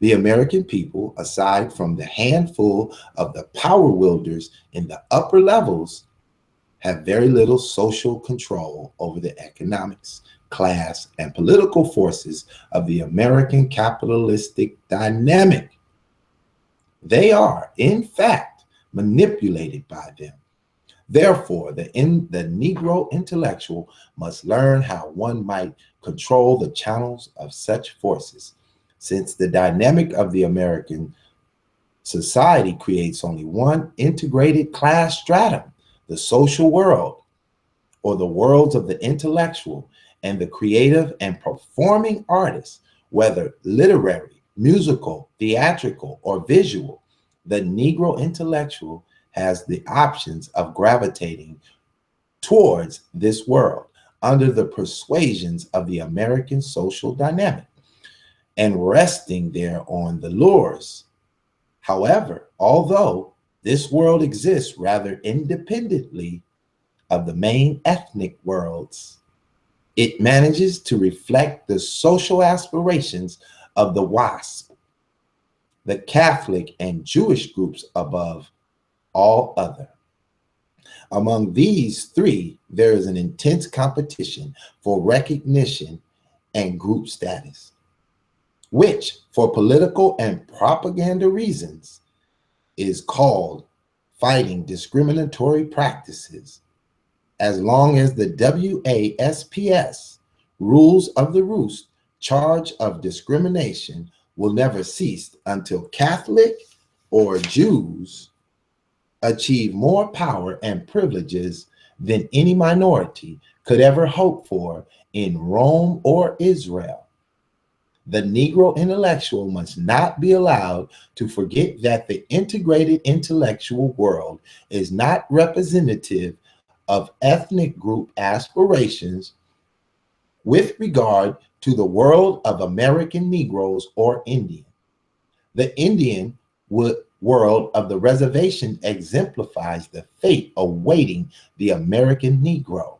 The American people, aside from the handful of the power wielders in the upper levels, have very little social control over the economics, class, and political forces of the American capitalistic dynamic. They are, in fact, manipulated by them. Therefore, the Negro intellectual must learn how one might control the channels of such forces, since the dynamic of the American society creates only one integrated class stratum, the social world, or the worlds of the intellectual and the creative and performing artists, whether literary, musical, theatrical, or visual. The Negro intellectual has the options of gravitating towards this world under the persuasions of the American social dynamic and resting there on the lures. However, although this world exists rather independently of the main ethnic worlds, it manages to reflect the social aspirations of the WASP, the Catholic and Jewish groups above all other. Among these three, there is an intense competition for recognition and group status, which, for political and propaganda reasons, is called fighting discriminatory practices. As long as the WASPS, rules of the roost, charge of discrimination will never cease until Catholic or Jews achieve more power and privileges than any minority could ever hope for in Rome or Israel. The Negro intellectual must not be allowed to forget that the integrated intellectual world is not representative of ethnic group aspirations with regard to the world of American Negroes or Indian. The Indian world of the reservation exemplifies the fate awaiting the American Negro,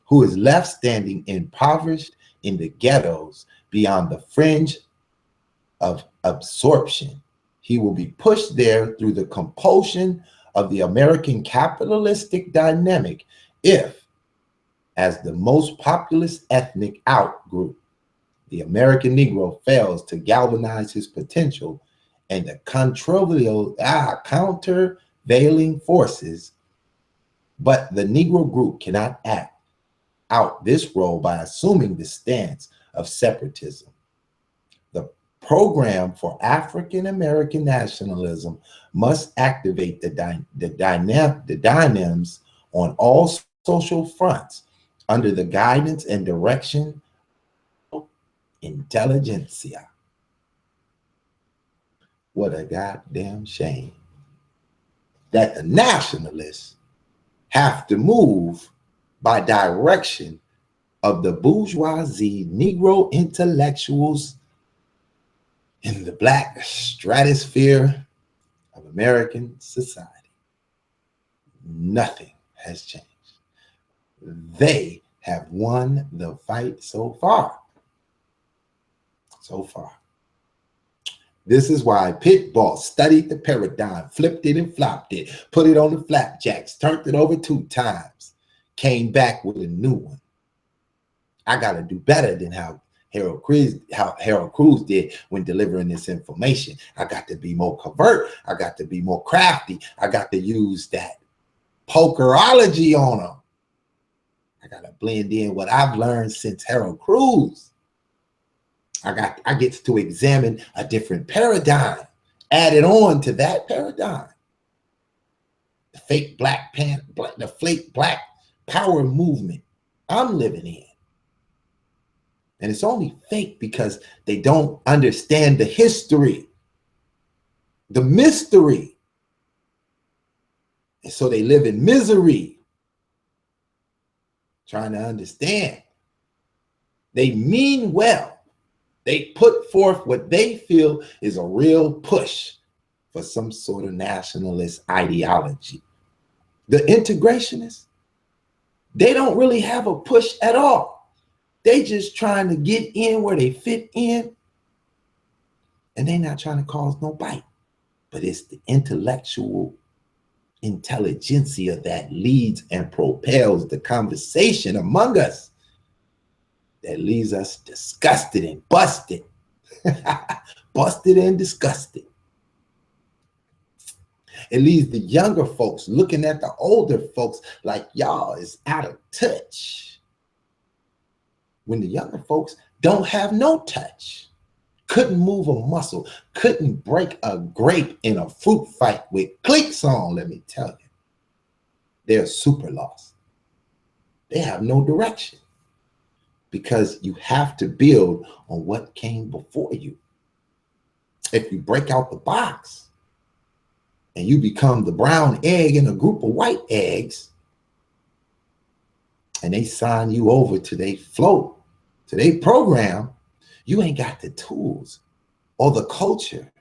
who is left standing impoverished in the ghettos beyond the fringe of absorption. He will be pushed there through the compulsion of the American capitalistic dynamic if, as the most populous ethnic outgroup, the American Negro fails to galvanize his potential and the countervailing forces, but the Negro group cannot act out this role by assuming the stance of separatism. The program for African American nationalism must activate the dynamism on all social fronts under the guidance and direction of intelligentsia. What a goddamn shame that the nationalists have to move by direction of the bourgeoisie Negro intellectuals in the black stratosphere of American society. Nothing has changed. They have won the fight so far. So far. This is why Pitbull studied the paradigm, flipped it and flopped it, put it on the flapjacks, turned it over 2 times, came back with a new one. I got to do better than how Harold Cruse did when delivering this information. I got to be more covert. I got to be more crafty. I got to use that pokerology on them. I got to blend in what I've learned since Harold Cruse. I get to examine a different paradigm, added on to that paradigm. The fake black power movement I'm living in. And it's only fake because they don't understand the history, the mystery. And so they live in misery, trying to understand. They mean well. They put forth what they feel is a real push for some sort of nationalist ideology. The integrationists, they don't really have a push at all. They just trying to get in where they fit in, and they're not trying to cause no bite. But it's the intellectual intelligentsia that leads and propels the conversation among us, that leaves us disgusted and busted. Busted and disgusted. It leaves the younger folks looking at the older folks like y'all is out of touch, when the younger folks don't have no touch, couldn't move a muscle, couldn't break a grape in a fruit fight with clicks on. Let me tell you, they're super lost. They have no direction, because you have to build on what came before you. If you break out the box and you become the brown egg in a group of white eggs, and they sign you over to their float, to their program, you ain't got the tools or the culture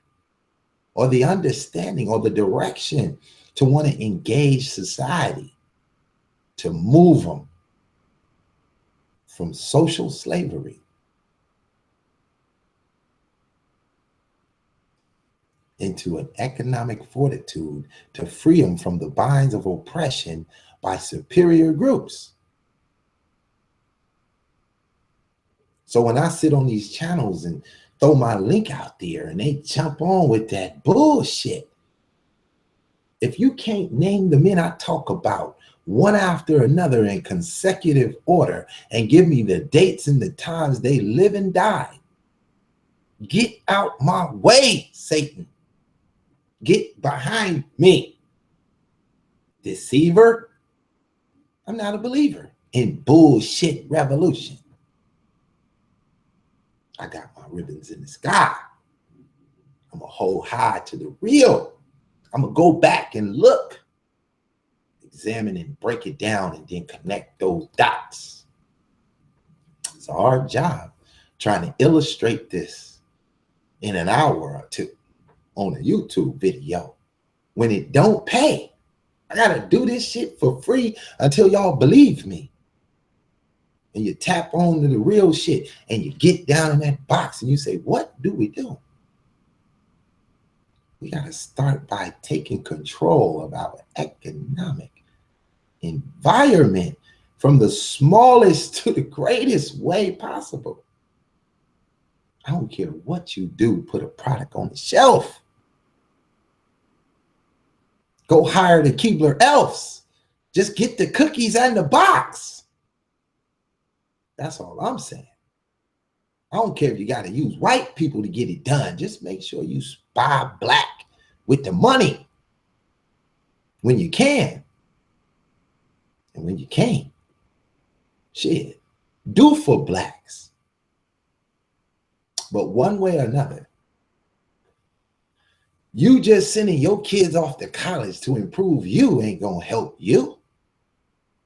or the understanding or the direction to want to engage society, to move them from social slavery into an economic fortitude, to free them from the binds of oppression by superior groups. So when I sit on these channels and throw my link out there and they jump on with that bullshit, if you can't name the men I talk about one after another in consecutive order and give me the dates and the times they live and died, get out my way, Satan. Get behind me, deceiver. I'm not a believer in bullshit revolution. I got my ribbons in the sky. I'm going to hold high to the real. I'm going to go back and look, examine and break it down, and then connect those dots. It's a hard job trying to illustrate this in an hour or two on a YouTube video when it don't pay. I got to do this shit for free until y'all believe me. And you tap on to the real shit and you get down in that box and you say, what do we do? We got to start by taking control of our economic environment from the smallest to the greatest way possible. I don't care what you do, put a product on the shelf. Go hire the Keebler elves. Just get the cookies and the box. That's all I'm saying. I don't care if you got to use white people to get it done. Just make sure you spy black with the money when you can. And when you can't, shit, do for blacks. But one way or another, you just sending your kids off to college to improve you ain't gonna help you.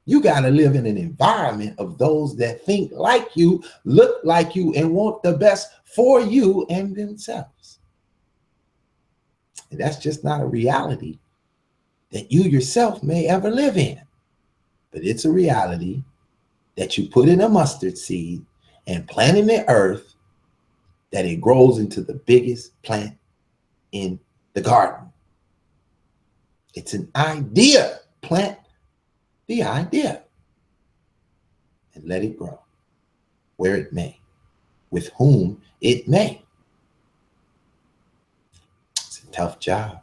You gotta live in an environment of those that think like you, look like you, and want the best for you and themselves. And that's just not a reality that you yourself may ever live in. But it's a reality that you put in a mustard seed and plant in the earth, that it grows into the biggest plant in the garden. It's an idea. Plant the idea and let it grow where it may, with whom it may. It's a tough job.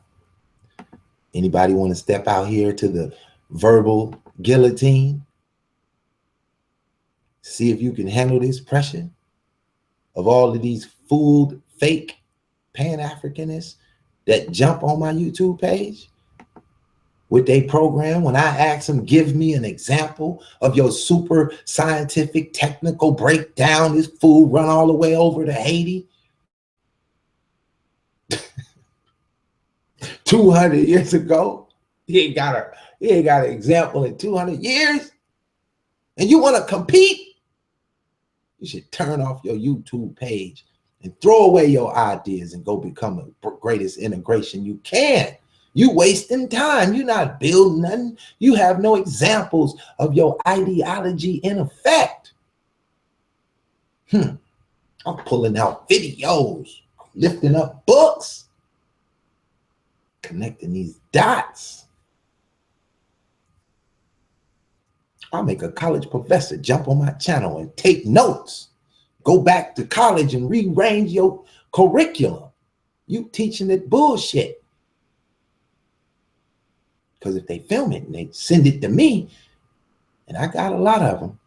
Anybody want to step out here to the verbal guillotine? See if you can handle this pressure of all of these fooled, fake Pan-Africanists that jump on my YouTube page with their program. When I ask them, give me an example of your super scientific technical breakdown, this fool run all the way over to Haiti 200 years ago. He ain't got an example in 200 years. And you want to compete? You should turn off your YouTube page and throw away your ideas and go become the greatest integration you can. You wasting time. You're not building nothing. You have no examples of your ideology in effect. I'm pulling out videos, lifting up books, connecting these dots. I'll make a college professor jump on my channel and take notes. Go back to college and rearrange your curriculum. You teaching it bullshit. Because if they film it and they send it to me, and I got a lot of them,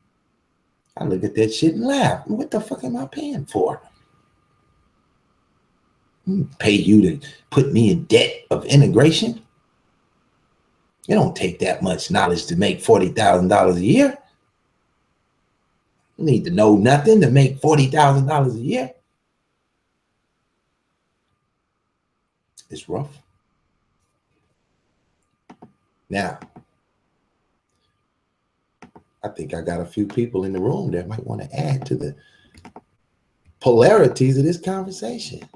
I look at that shit and laugh. What the fuck am I paying for? Pay you to put me in debt of integration? You don't take that much knowledge to make $40,000 a year. You need to know nothing to make $40,000 a year. It's rough. Now, I think I got a few people in the room that might want to add to the polarities of this conversation.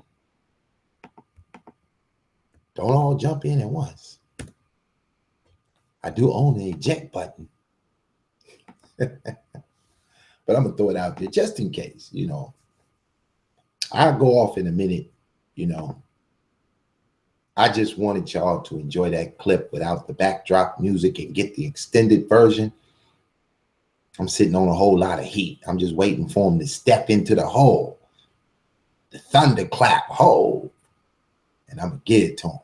Don't all jump in at once. I do own the eject button. But I'm going to throw it out there just in case, you know. I'll go off in a minute, you know. I just wanted y'all to enjoy that clip without the backdrop music and get the extended version. I'm sitting on a whole lot of heat. I'm just waiting for him to step into the hole, the thunderclap hole, and I'm going to get it to him.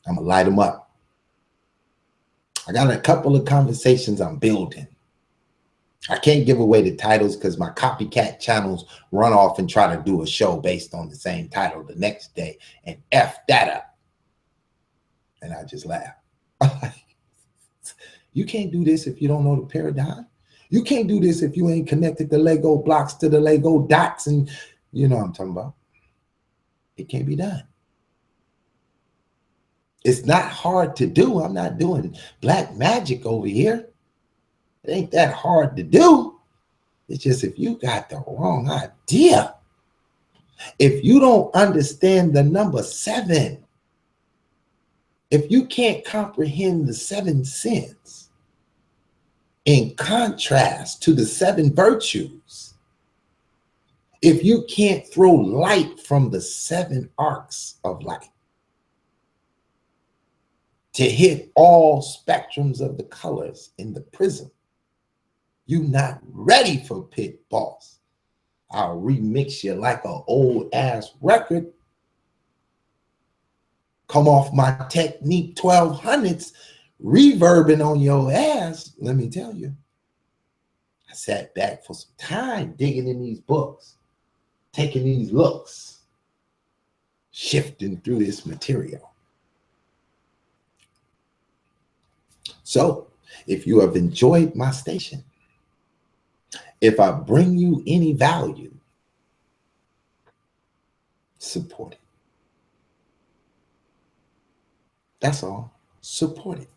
I'm going to light him up. I got a couple of conversations I'm building. I can't give away the titles because my copycat channels run off and try to do a show based on the same title the next day and F that up. And I just laugh. You can't do this if you don't know the paradigm. You can't do this if you ain't connected the Lego blocks to the Lego dots and You know what I'm talking about. It can't be done. It's not hard to do. I'm not doing black magic over here. It ain't that hard to do. It's just if you got the wrong idea, if you don't understand the number 7, if you can't comprehend the 7 sins in contrast to the 7 virtues, if you can't throw light from the 7 arcs of light to hit all spectrums of the colors in the prism, you're not ready for pit boss. I'll remix you like an old ass record. Come off my Technique 1200s, reverbing on your ass. Let me tell you, I sat back for some time digging in these books, taking these looks, shifting through this material. So if you have enjoyed my station, if I bring you any value, support it. That's all. Support it.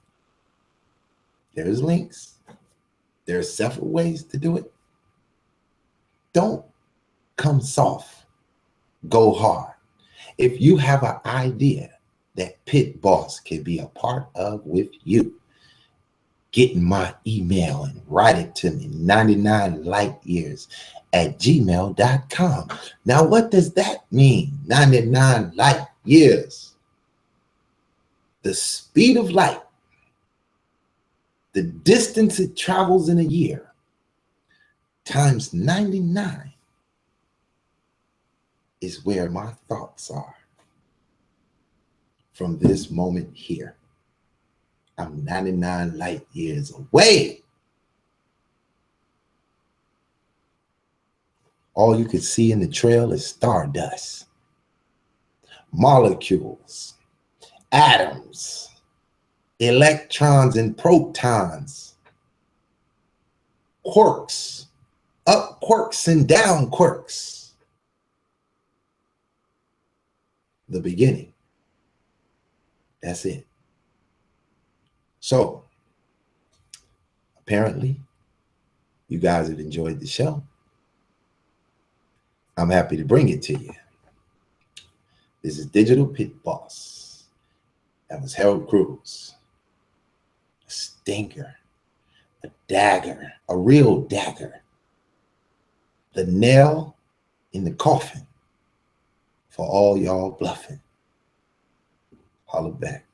There's links. There's several ways to do it. Don't come soft. Go hard. If you have an idea that Pit Boss can be a part of with you, get in my email and write it to me, 99lightyears@gmail.com. Now, what does that mean? 99 light years. The speed of light, the distance it travels in a year, times 99 is where my thoughts are. From this moment here, I'm 99 light years away. All you can see in the trail is stardust, molecules, atoms, electrons and protons, quarks, up quarks and down quarks. The beginning. That's it. So, apparently, you guys have enjoyed the show. I'm happy to bring it to you. This is Digital Pit Boss. That was Harold Cruse. A stinker, a dagger, a real dagger. The nail in the coffin for all y'all bluffing. Holla back.